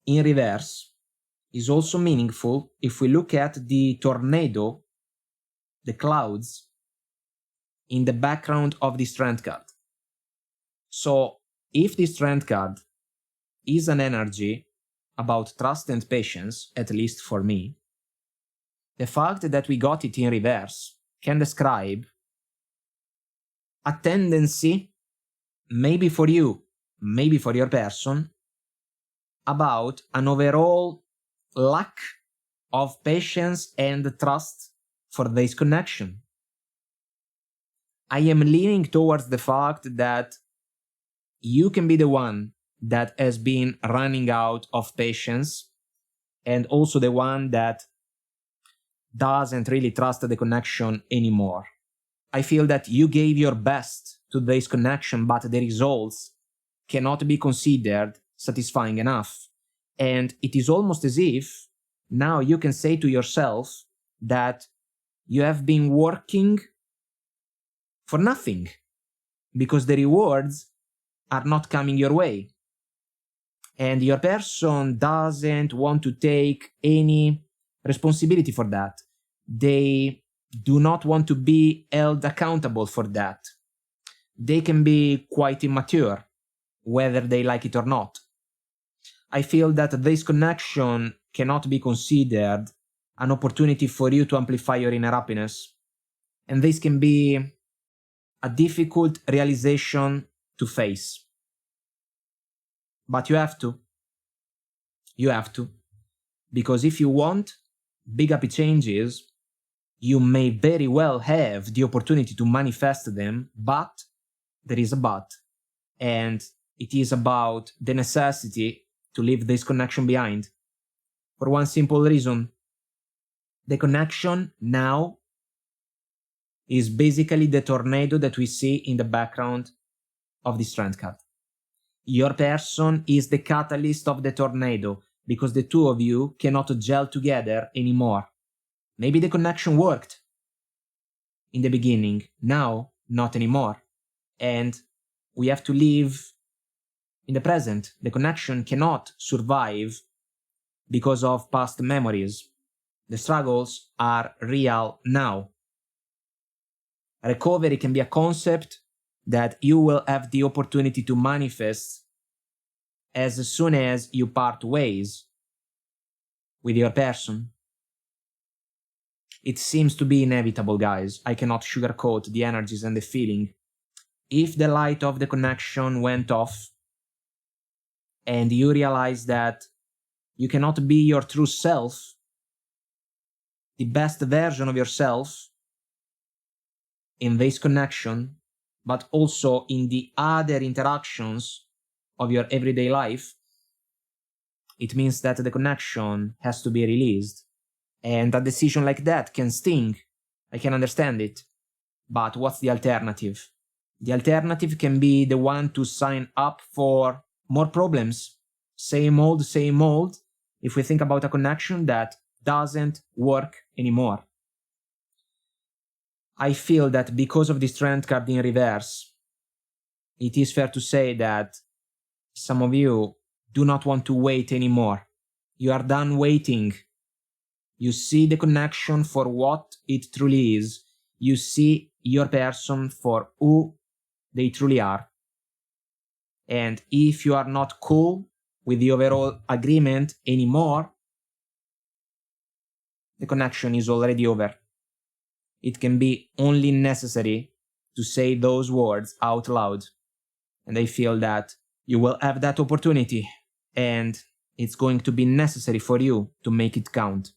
in reverse is also meaningful if we look at the tornado, the clouds, in the background of the Strength card. So, if the Strength card is an energy about trust and patience, at least for me, the fact that we got it in reverse can describe a tendency, maybe for you, maybe for your person, about an overall lack of patience and trust for this connection. I am leaning towards the fact that you can be the one that has been running out of patience, and also the one that doesn't really trust the connection anymore. I feel that you gave your best to this connection, but the results cannot be considered satisfying enough. And it is almost as if now you can say to yourself that you have been working for nothing, because the rewards are not coming your way. And your person doesn't want to take any responsibility for that. They do not want to be held accountable for that. They can be quite immature, whether they like it or not. I feel that this connection cannot be considered an opportunity for you to amplify your inner happiness. And this can be a difficult realization to face. But you have to. You have to. Because if you want big happy changes, you may very well have the opportunity to manifest them, but there is a but. And it is about the necessity to leave this connection behind. For one simple reason. The connection now is basically the tornado that we see in the background of the strand card. Your person is the catalyst of the tornado because the two of you cannot gel together anymore. Maybe the connection worked in the beginning, now not anymore. And we have to live in the present. The connection cannot survive because of past memories. The struggles are real now. Recovery can be a concept that you will have the opportunity to manifest as soon as you part ways with your person. It seems to be inevitable, guys. I cannot sugarcoat the energies and the feeling. If the light of the connection went off and you realize that you cannot be your true self, the best version of yourself in this connection, but also in the other interactions of your everyday life, it means that the connection has to be released. And a decision like that can sting. I can understand it. But what's the alternative? The alternative can be the one to sign up for more problems. Same old, if we think about a connection that doesn't work anymore. I feel that because of the strength card in reverse, it is fair to say that some of you do not want to wait anymore. You are done waiting. You see the connection for what it truly is. You see your person for who they truly are. And if you are not cool with the overall agreement anymore, the connection is already over. It can be only necessary to say those words out loud. And I feel that you will have that opportunity, and it's going to be necessary for you to make it count.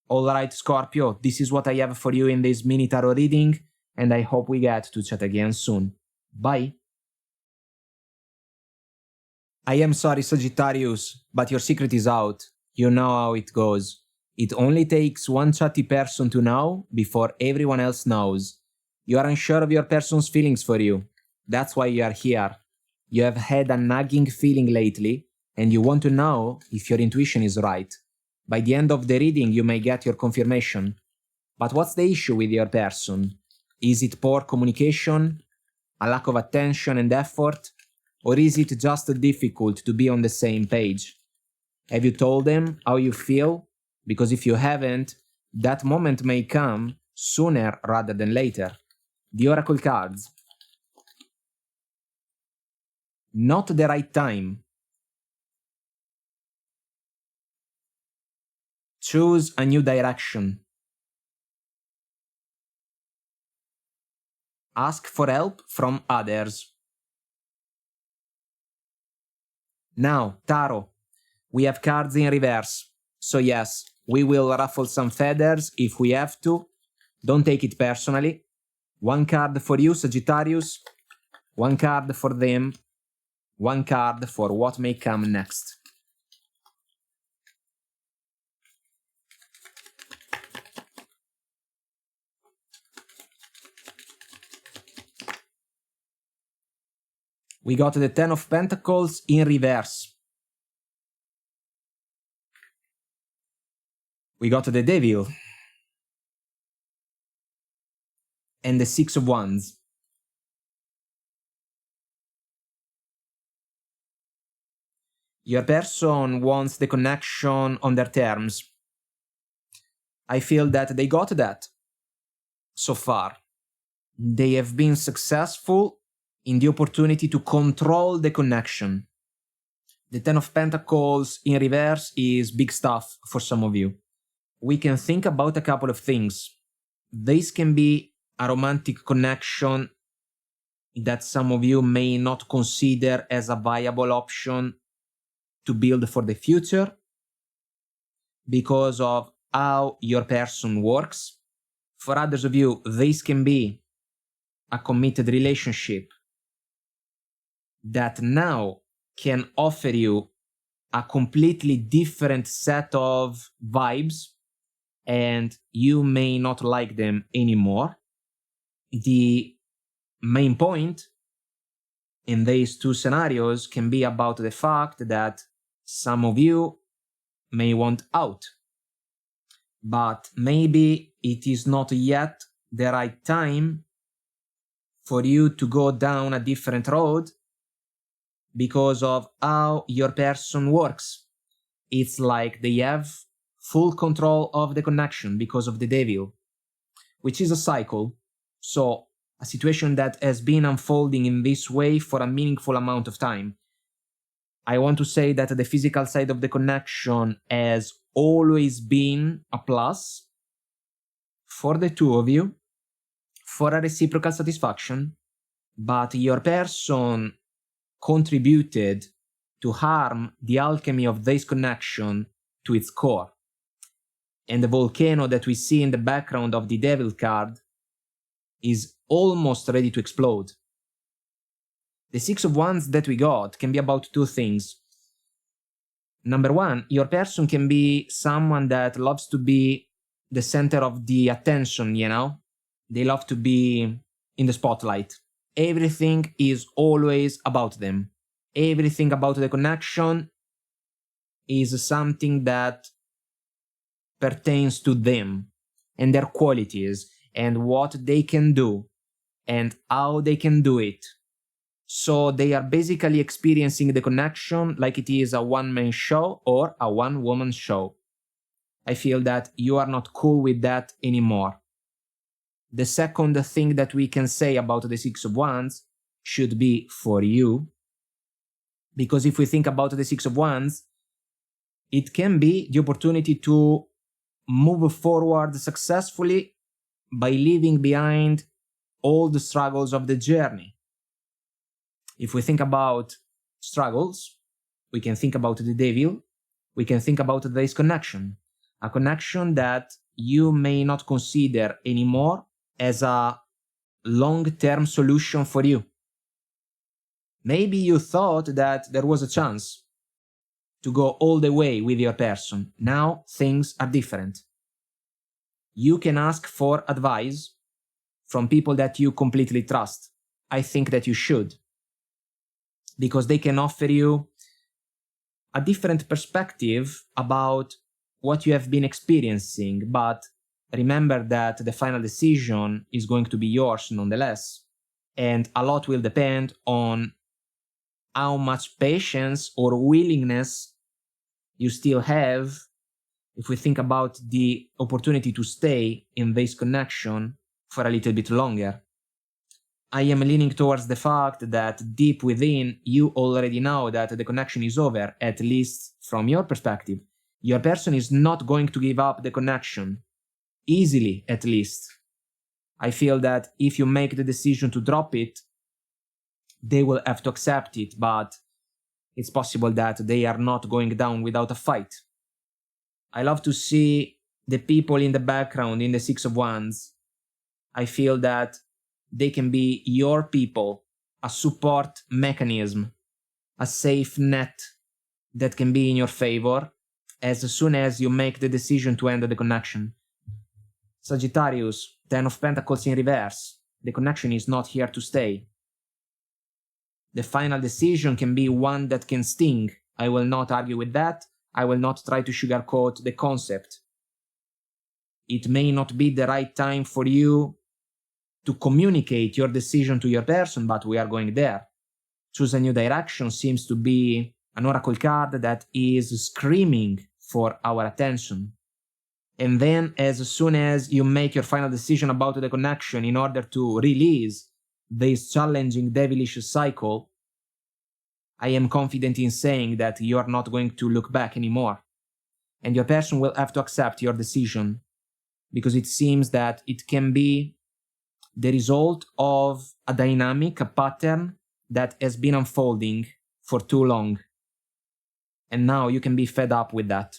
Alright, Scorpio, this is what I have for you in this mini tarot reading, and I hope we get to chat again soon. Bye! I am sorry, Sagittarius, but your secret is out. You know how it goes. It only takes one chatty person to know before everyone else knows. You are unsure of your person's feelings for you. That's why you are here. You have had a nagging feeling lately, and you want to know if your intuition is right. By the end of the reading, you may get your confirmation. But what's the issue with your person? Is it poor communication? A lack of attention and effort? Or is it just difficult to be on the same page? Have you told them how you feel? Because if you haven't, that moment may come sooner rather than later. The Oracle cards. Not the right time. Choose a new direction. Ask for help from others. Now, Tarot, we have cards in reverse. So yes, we will ruffle some feathers if we have to. Don't take it personally. One card for you, Sagittarius. One card for them. One card for what may come next. We got the Ten of Pentacles in reverse. We got the Devil. And the Six of Wands. Your person wants the connection on their terms. I feel that they got that so far. They have been successful in the opportunity to control the connection. The Ten of Pentacles in reverse is big stuff for some of you. We can think about a couple of things. This can be a romantic connection that some of you may not consider as a viable option to build for the future because of how your person works. For others of you, this can be a committed relationship that now can offer you a completely different set of vibes and you may not like them anymore. The main point in these two scenarios can be about the fact that some of you may want out, but maybe it is not yet the right time for you to go down a different road because of how your person works. It's like they have full control of the connection because of the devil, which is a cycle. So a situation that has been unfolding in this way for a meaningful amount of time. I want to say that the physical side of the connection has always been a plus for the two of you, for a reciprocal satisfaction, but your person contributed to harm the alchemy of this connection to its core. And the volcano that we see in the background of the Devil card is almost ready to explode. The Six of Wands that we got can be about two things. Number one, your person can be someone that loves to be the center of the attention, you know? They love to be in the spotlight. Everything is always about them. Everything about the connection is something that pertains to them and their qualities and what they can do and how they can do it. So they are basically experiencing the connection like it is a one-man show or a one-woman show. I feel that you are not cool with that anymore. The second thing that we can say about the Six of Wands should be for you, because if we think about the Six of Wands, it can be the opportunity to move forward successfully by leaving behind all the struggles of the journey. If we think about struggles, we can think about the devil, we can think about this connection, a connection that you may not consider anymore as a long-term solution for you. Maybe you thought that there was a chance to go all the way with your person. Now things are different. You can ask for advice from people that you completely trust. I think that you should, because they can offer you a different perspective about what you have been experiencing, but remember that the final decision is going to be yours nonetheless, and a lot will depend on how much patience or willingness you still have if we think about the opportunity to stay in this connection for a little bit longer. I am leaning towards the fact that deep within you already know that the connection is over, at least from your perspective. Your person is not going to give up the connection. Easily, at least. I feel that if you make the decision to drop it, they will have to accept it, but it's possible that they are not going down without a fight. I love to see the people in the background in the Six of Wands. I feel that they can be your people, a support mechanism, a safe net that can be in your favor as soon as you make the decision to end the connection. Sagittarius, Ten of Pentacles in reverse. The connection is not here to stay. The final decision can be one that can sting. I will not argue with that. I will not try to sugarcoat the concept. It may not be the right time for you to communicate your decision to your person, but we are going there. Choose a new direction seems to be an oracle card that is screaming for our attention. And then as soon as you make your final decision about the connection in order to release this challenging devilish cycle, I am confident in saying that you are not going to look back anymore. And your person will have to accept your decision, because it seems that it can be the result of a dynamic, a pattern that has been unfolding for too long. And now you can be fed up with that.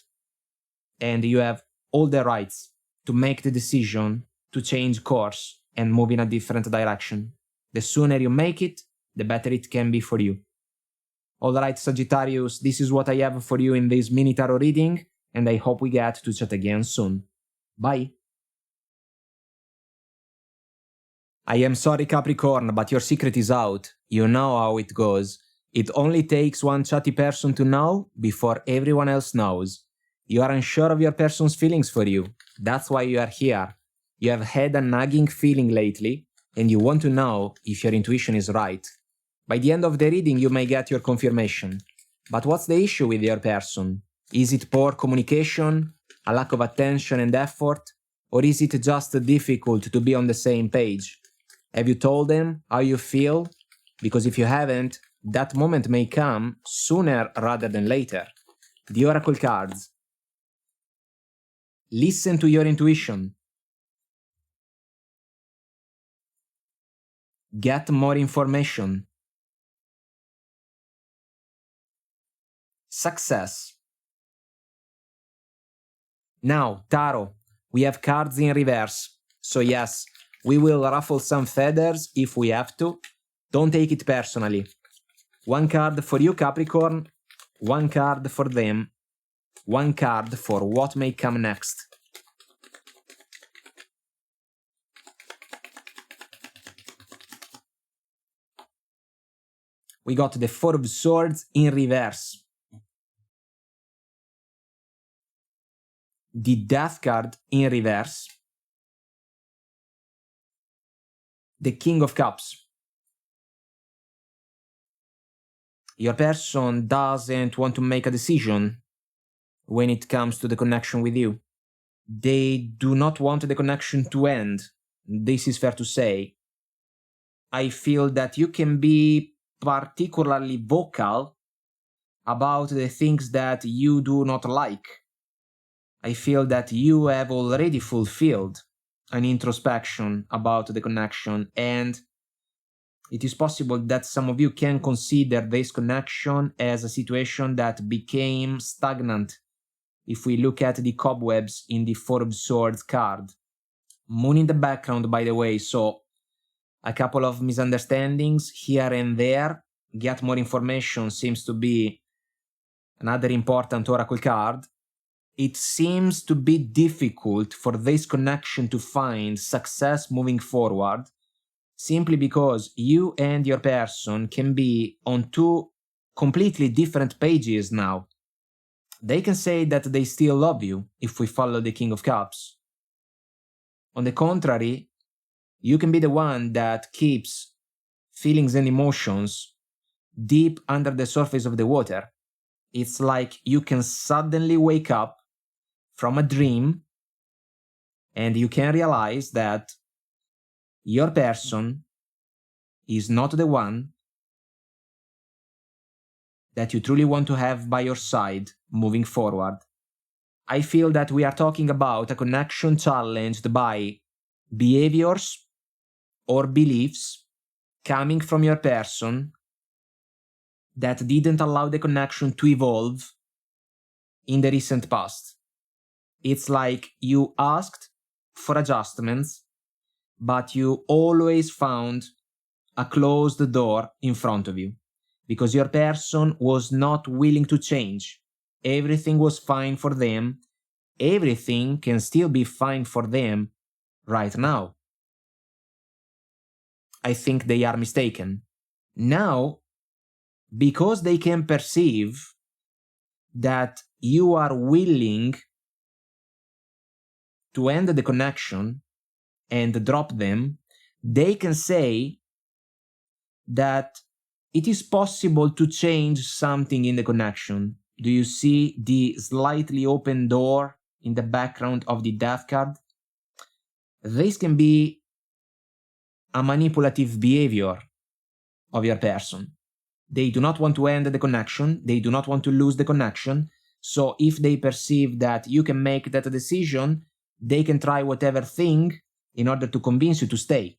And you have all the rights to make the decision to change course and move in a different direction. The sooner you make it, the better it can be for you. Alright, Sagittarius, this is what I have for you in this mini tarot reading, and I hope we get to chat again soon. Bye! I am sorry, Capricorn, but your secret is out. You know how it goes. It only takes one chatty person to know before everyone else knows. You are unsure of your person's feelings for you. That's why you are here. You have had a nagging feeling lately, and you want to know if your intuition is right. By the end of the reading, you may get your confirmation. But what's the issue with your person? Is it poor communication, a lack of attention and effort, or is it just difficult to be on the same page? Have you told them how you feel? Because if you haven't, that moment may come sooner rather than later. The Oracle cards. Listen to your intuition. Get more information. Success. Now, Tarot, we have cards in reverse. So yes, we will ruffle some feathers if we have to. Don't take it personally. One card for you, Capricorn. One card for them. One card for what may come next. We got the Four of Swords in reverse. The Death card in reverse. The King of Cups. Your person doesn't want to make a decision when it comes to the connection with you. They do not want the connection to end. This is fair to say. I feel that you can be particularly vocal about the things that you do not like. I feel that you have already fulfilled an introspection about the connection, and it is possible that some of you can consider this connection as a situation that became stagnant if we look at the cobwebs in the Four of Swords card. Moon in the background, by the way, so a couple of misunderstandings here and there. Get more information seems to be another important oracle card. It seems to be difficult for this connection to find success moving forward, simply because you and your person can be on two completely different pages now. They can say that they still love you if we follow the King of Cups. On the contrary, you can be the one that keeps feelings and emotions deep under the surface of the water. It's like you can suddenly wake up from a dream and you can realize that your person is not the one that you truly want to have by your side moving forward. I feel that we are talking about a connection challenged by behaviors or beliefs coming from your person that didn't allow the connection to evolve in the recent past. It's like you asked for adjustments, but you always found a closed door in front of you because your person was not willing to change. Everything was fine for them. Everything can still be fine for them right now. I think they are mistaken. Now, because they can perceive that you are willing to end the connection and drop them, they can say that it is possible to change something in the connection. Do you see the slightly open door in the background of the Death card? This can be a manipulative behavior of your person. They do not want to end the connection. They do not want to lose the connection. So if they perceive that you can make that decision, they can try whatever thing in order to convince you to stay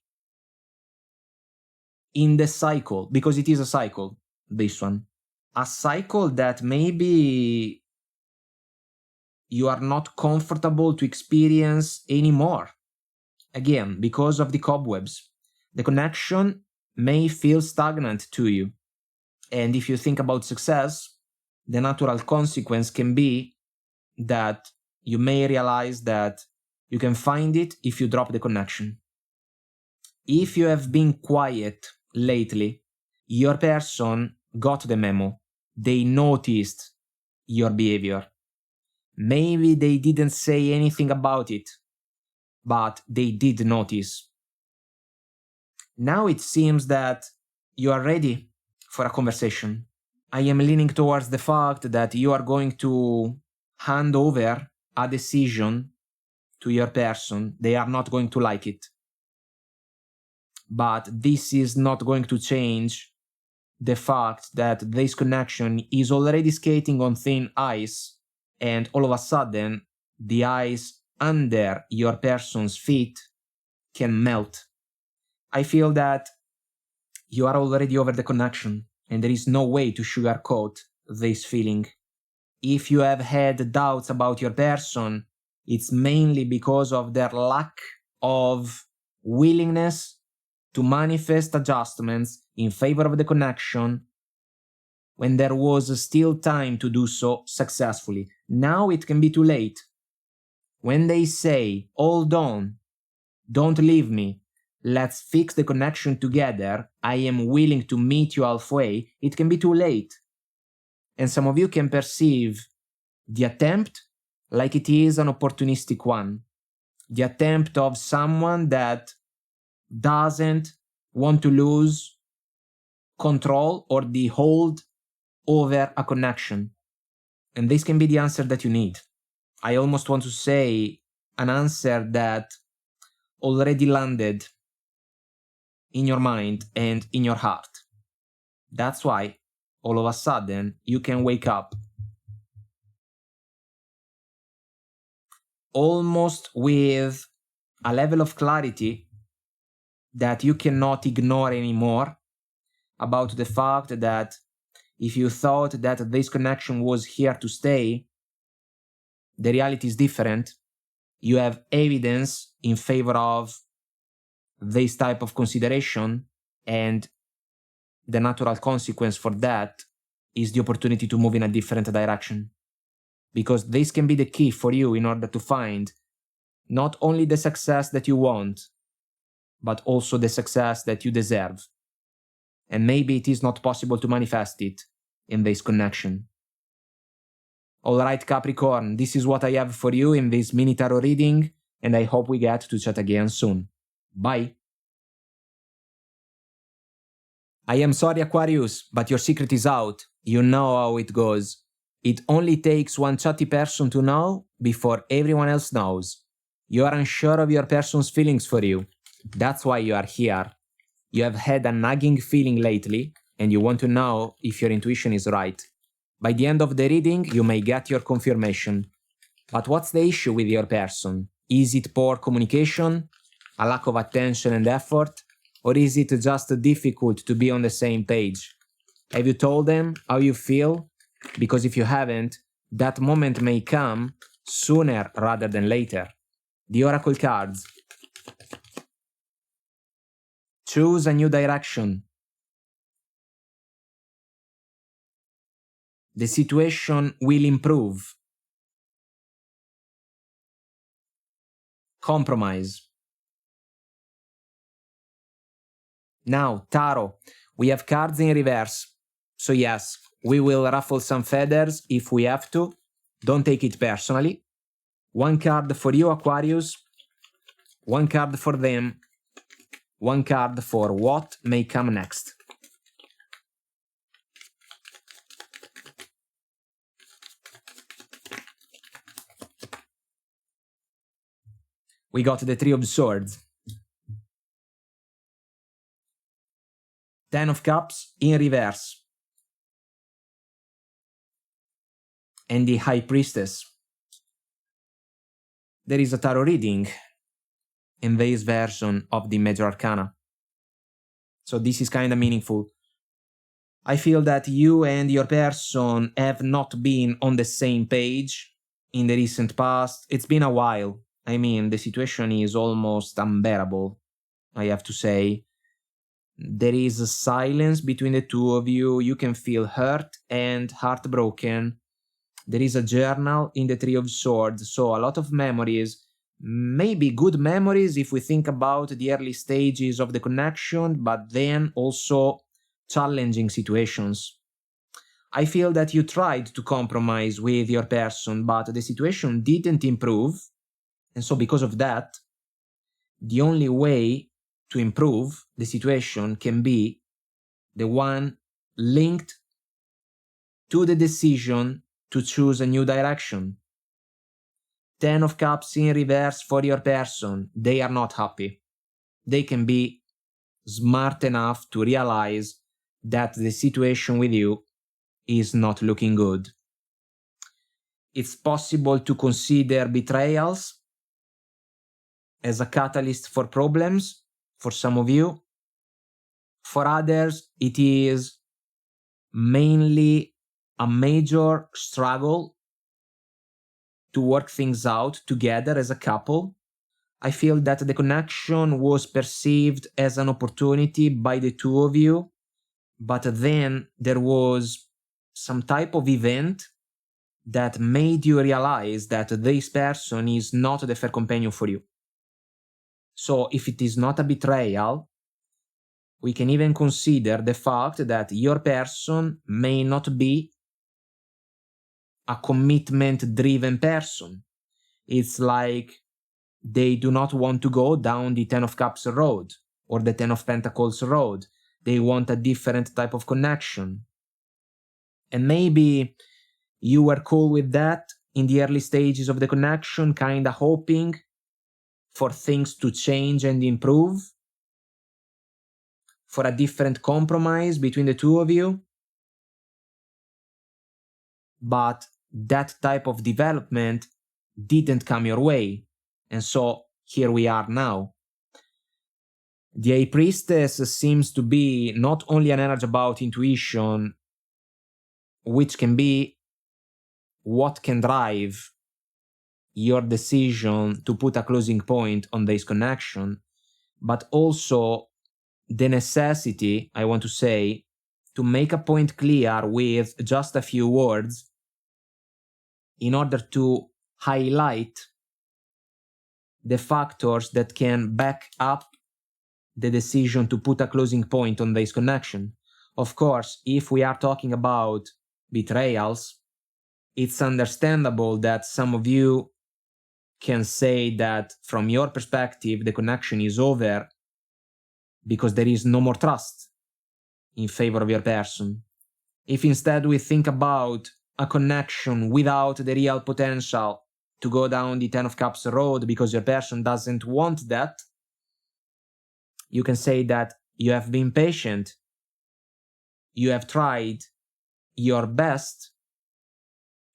in the cycle, because it is a cycle, this one. A cycle that maybe you are not comfortable to experience anymore. Again, because of the cobwebs. The connection may feel stagnant to you. And if you think about success, the natural consequence can be that you may realize that you can find it if you drop the connection. If you have been quiet lately, your person got the memo. They noticed your behavior. Maybe they didn't say anything about it, but they did notice. Now it seems that you are ready for a conversation. I am leaning towards the fact that you are going to hand over a decision to your person. They are not going to like it. But this is not going to change the fact that this connection is already skating on thin ice, and all of a sudden, the ice under your person's feet can melt. I feel that you are already over the connection, and there is no way to sugarcoat this feeling. If you have had doubts about your person, it's mainly because of their lack of willingness to manifest adjustments in favor of the connection when there was still time to do so successfully. Now it can be too late. When they say, hold on, don't leave me, let's fix the connection together, I am willing to meet you halfway, it can be too late. And some of you can perceive the attempt like it is an opportunistic one. The attempt of someone that doesn't want to lose control or the hold over a connection. And this can be the answer that you need. I almost want to say an answer that already landed in your mind and in your heart. That's why all of a sudden you can wake up almost with a level of clarity that you cannot ignore anymore about the fact that if you thought that this connection was here to stay, the reality is different. You have evidence in favor of this type of consideration, and the natural consequence for that is the opportunity to move in a different direction. Because this can be the key for you in order to find not only the success that you want, but also the success that you deserve. And maybe it is not possible to manifest it in this connection. Alright, Capricorn, this is what I have for you in this mini tarot reading, and I hope we get to chat again soon. Bye! I am sorry, Aquarius, but your secret is out. You know how it goes. It only takes one chatty person to know before everyone else knows. You are unsure of your person's feelings for you. That's why you are here. You have had a nagging feeling lately, and you want to know if your intuition is right. By the end of the reading, you may get your confirmation. But what's the issue with your person? Is it poor communication, a lack of attention and effort, or is it just difficult to be on the same page? Have you told them how you feel? Because if you haven't, that moment may come sooner rather than later. The Oracle cards. Choose a new direction. The situation will improve. Compromise. Now, Tarot, we have cards in reverse. So yes, we will ruffle some feathers if we have to. Don't take it personally. One card for you, Aquarius. One card for them. One card for what may come next. We got the Three of Swords. Ten of Cups in reverse. and the High Priestess. There is a tarot reading in this version of the Major Arcana. So this is kind of meaningful. I feel that you and your person have not been on the same page in the recent past. It's been a while. I mean, the situation is almost unbearable, I have to say. There is a silence between the two of you. You can feel hurt and heartbroken. There is a journal in the Three of Swords, so a lot of memories, maybe good memories if we think about the early stages of the connection, but then also challenging situations. I feel that you tried to compromise with your person, but the situation didn't improve, and so because of that, the only way to improve the situation can be the one linked to the decision to choose a new direction. 10 of Cups in reverse for your person. They are not happy. They can be smart enough to realize that the situation with you is not looking good. It's possible to consider betrayals as a catalyst for problems for some of you. For others, it is mainly a major struggle to work things out together as a couple. I feel that the connection was perceived as an opportunity by the two of you, but then there was some type of event that made you realize that this person is not the fair companion for you. So if it is not a betrayal, we can even consider the fact that your person may not be a commitment-driven person. It's like they do not want to go down the 10 of Cups road or the 10 of Pentacles road. They want a different type of connection. And maybe you were cool with that in the early stages of the connection, kind of hoping for things to change and improve, for a different compromise between the two of you. But that type of development didn't come your way. And so here we are now. The High Priestess seems to be not only an energy about intuition, which can be what can drive your decision to put a closing point on this connection, but also the necessity, I want to say, to make a point clear with just a few words in order to highlight the factors that can back up the decision to put a closing point on this connection. Of course, if we are talking about betrayals, it's understandable that some of you can say that from your perspective, the connection is over because there is no more trust in favor of your person. If instead we think about a connection without the real potential to go down the 10 of Cups road because your person doesn't want that, you can say that you have been patient. You have tried your best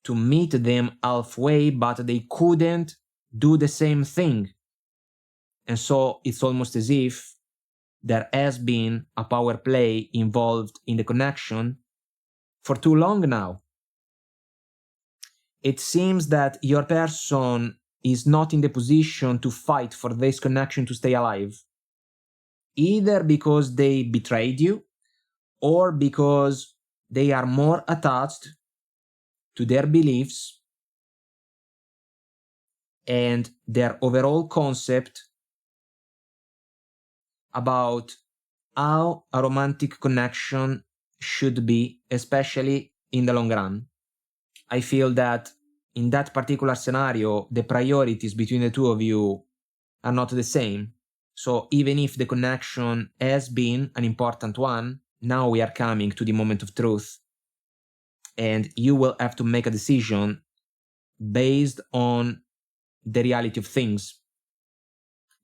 to meet them halfway, but they couldn't do the same thing. And so it's almost as if there has been a power play involved in the connection for too long now. It seems that your person is not in the position to fight for this connection to stay alive, either because they betrayed you or because they are more attached to their beliefs and their overall concept about how a romantic connection should be, especially in the long run. I feel that in that particular scenario, the priorities between the two of you are not the same. So even if the connection has been an important one, now we are coming to the moment of truth. And you will have to make a decision based on the reality of things.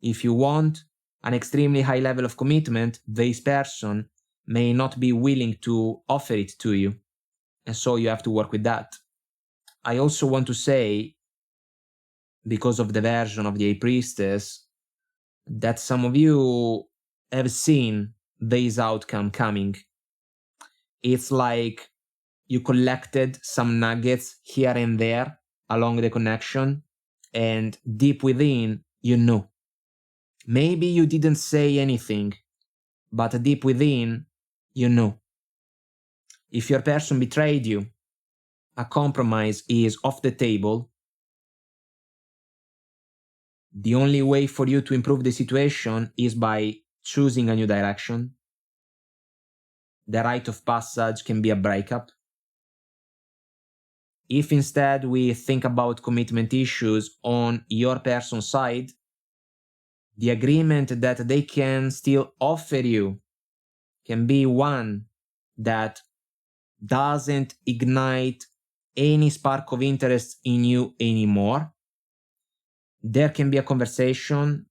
If you want an extremely high level of commitment, this person may not be willing to offer it to you. And so you have to work with that. I also want to say, because of the version of the High Priestess, that some of you have seen this outcome coming. It's like you collected some nuggets here and there along the connection, and deep within, you knew. Maybe you didn't say anything, but deep within, you knew. If your person betrayed you, a compromise is off the table. The only way for you to improve the situation is by choosing a new direction. The rite of passage can be a breakup. If instead we think about commitment issues on your person's side, the agreement that they can still offer you can be one that doesn't ignite any spark of interest in you anymore. There can be a conversation,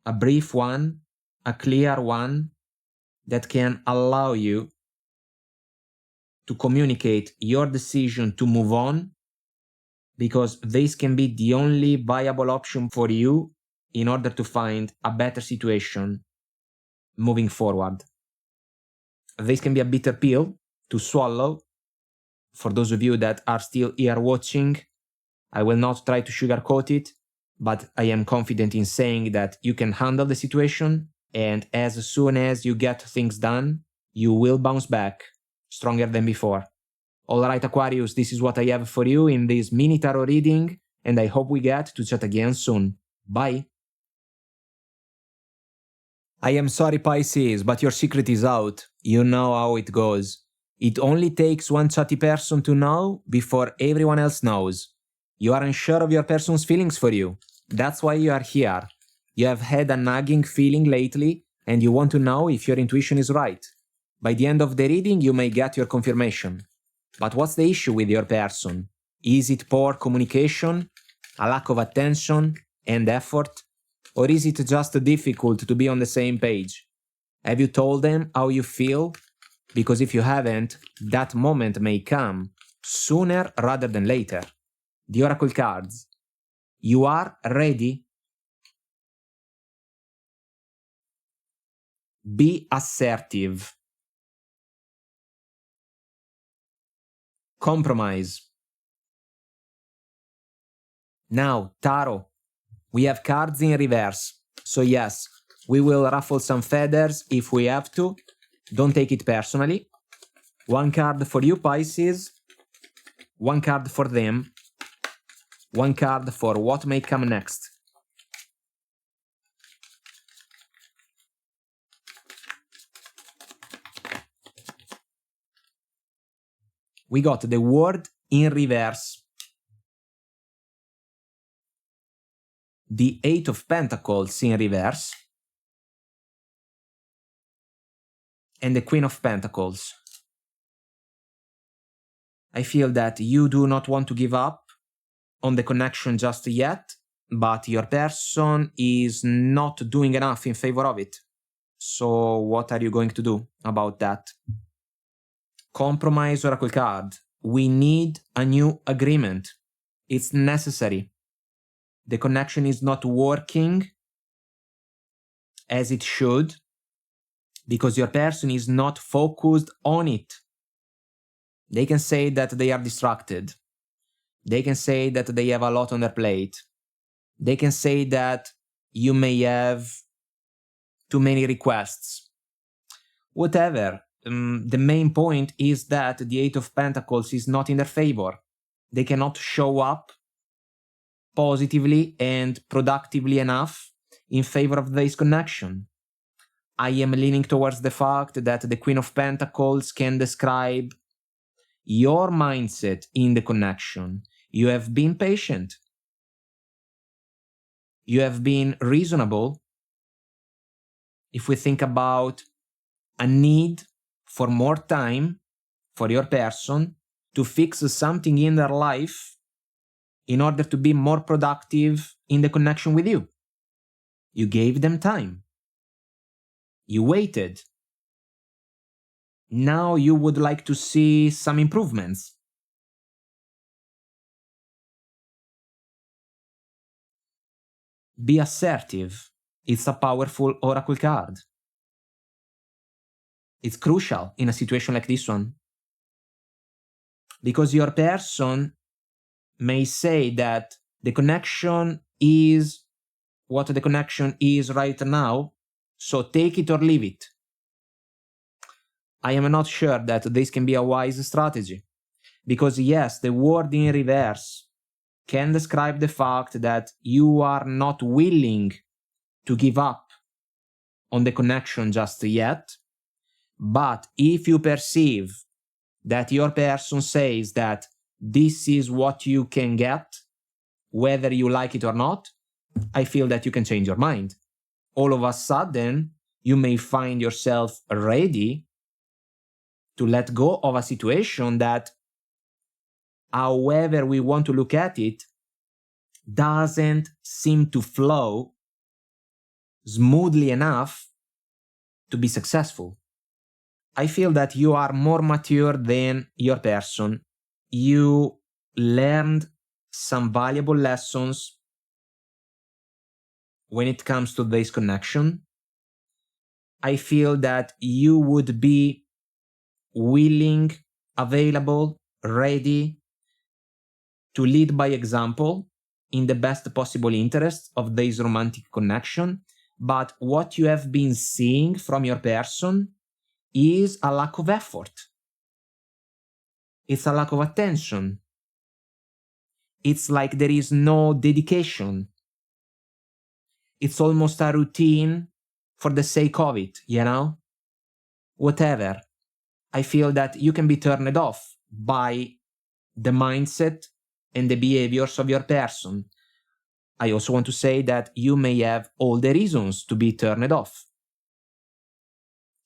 a brief one, a clear one, that can allow you to communicate your decision to move on, because this can be the only viable option for you in order to find a better situation moving forward. This can be a bitter pill to swallow. For those of you that are still here watching, I will not try to sugarcoat it, but I am confident in saying that you can handle the situation, and as soon as you get things done, you will bounce back stronger than before. Alright, Aquarius, this is what I have for you in this mini tarot reading, and I hope we get to chat again soon. Bye! I am sorry, Pisces, but your secret is out. You know how it goes. It only takes one chatty person to know before everyone else knows. You are unsure of your person's feelings for you. That's why you are here. You have had a nagging feeling lately, and you want to know if your intuition is right. By the end of the reading, you may get your confirmation. But what's the issue with your person? Is it poor communication, a lack of attention and effort? Or is it just difficult to be on the same page? Have you told them how you feel? Because if you haven't, that moment may come sooner rather than later. The Oracle cards. You are ready. Be assertive. Compromise. Now, Tarot. We have cards in reverse. So yes, we will ruffle some feathers if we have to. Don't take it personally. One card for you, Pisces. One card for them. One card for what may come next. We got the World in reverse. The Eight of Pentacles in reverse. And the Queen of Pentacles. I feel that you do not want to give up on the connection just yet, but your person is not doing enough in favor of it. So what are you going to do about that? Compromise Oracle card. We need a new agreement. It's necessary. The connection is not working as it should because your person is not focused on it. They can say that they are distracted. They can say that they have a lot on their plate. They can say that you may have too many requests. Whatever. The main point is that the Eight of Pentacles is not in their favor. They cannot show up positively and productively enough in favor of this connection. I am leaning towards the fact that the Queen of Pentacles can describe your mindset in the connection. You have been patient. You have been reasonable. If we think about a need for more time for your person to fix something in their life in order to be more productive in the connection with you. You gave them time. You waited. Now you would like to see some improvements. Be assertive. It's a powerful oracle card. It's crucial in a situation like this one. Because your person may say that the connection is what the connection is right now, so take it or leave it. I am not sure that this can be a wise strategy. Because yes, the word in reverse can describe the fact that you are not willing to give up on the connection just yet. But if you perceive that your person says that this is what you can get, whether you like it or not, I feel that you can change your mind. All of a sudden, you may find yourself ready to let go of a situation that, however we want to look at it, doesn't seem to flow smoothly enough to be successful. I feel that you are more mature than your person. You learned some valuable lessons when it comes to this connection. I feel that you would be willing, available, ready to lead by example in the best possible interest of this romantic connection. But what you have been seeing from your person is a lack of effort. It's a lack of attention. It's like there is no dedication. It's almost a routine for the sake of it, you know? Whatever. I feel that you can be turned off by the mindset and the behaviors of your person. I also want to say that you may have all the reasons to be turned off.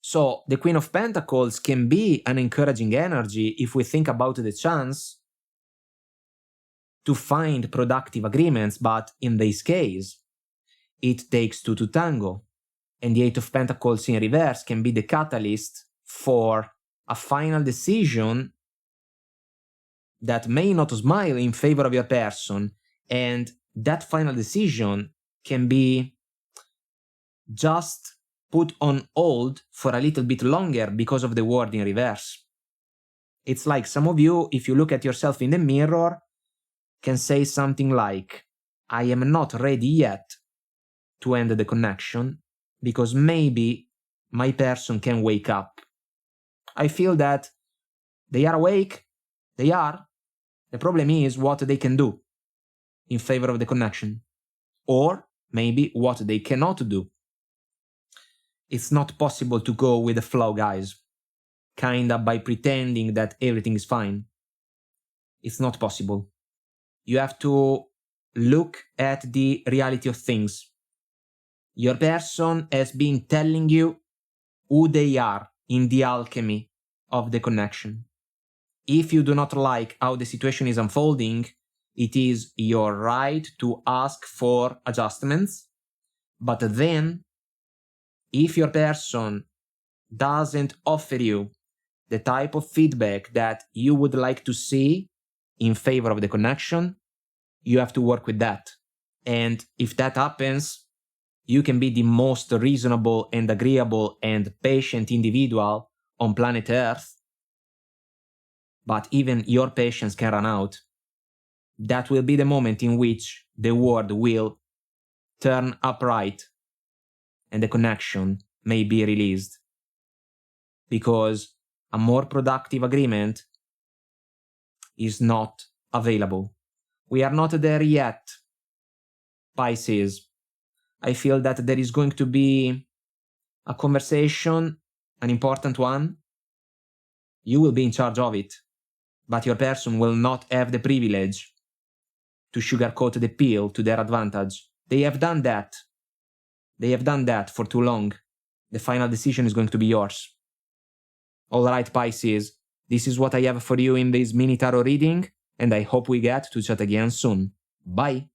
So the Queen of Pentacles can be an encouraging energy if we think about the chance to find productive agreements, but in this case, it takes two to tango. And the Eight of Pentacles in reverse can be the catalyst for a final decision that may not smile in favor of your person, and that final decision can be just put on hold for a little bit longer because of the word in reverse. It's like some of you, if you look at yourself in the mirror, can say something like, I am not ready yet to end the connection because maybe my person can wake up. I feel that they are awake, they are. The problem is what they can do in favor of the connection, or maybe what they cannot do. It's not possible to go with the flow, guys, kinda by pretending that everything is fine. It's not possible. You have to look at the reality of things. Your person has been telling you who they are in the alchemy of the connection. If you do not like how the situation is unfolding, it is your right to ask for adjustments. But then, if your person doesn't offer you the type of feedback that you would like to see in favor of the connection, you have to work with that. And if that happens, you can be the most reasonable and agreeable and patient individual on planet Earth, but even your patience can run out. That will be the moment in which the world will turn upright and the connection may be released. Because a more productive agreement is not available. We are not there yet, Pisces. I feel that there is going to be a conversation, an important one. You will be in charge of it, but your person will not have the privilege to sugarcoat the pill to their advantage. They have done that. They have done that for too long. The final decision is going to be yours. All right, Pisces, this is what I have for you in this mini tarot reading, and I hope we get to chat again soon. Bye!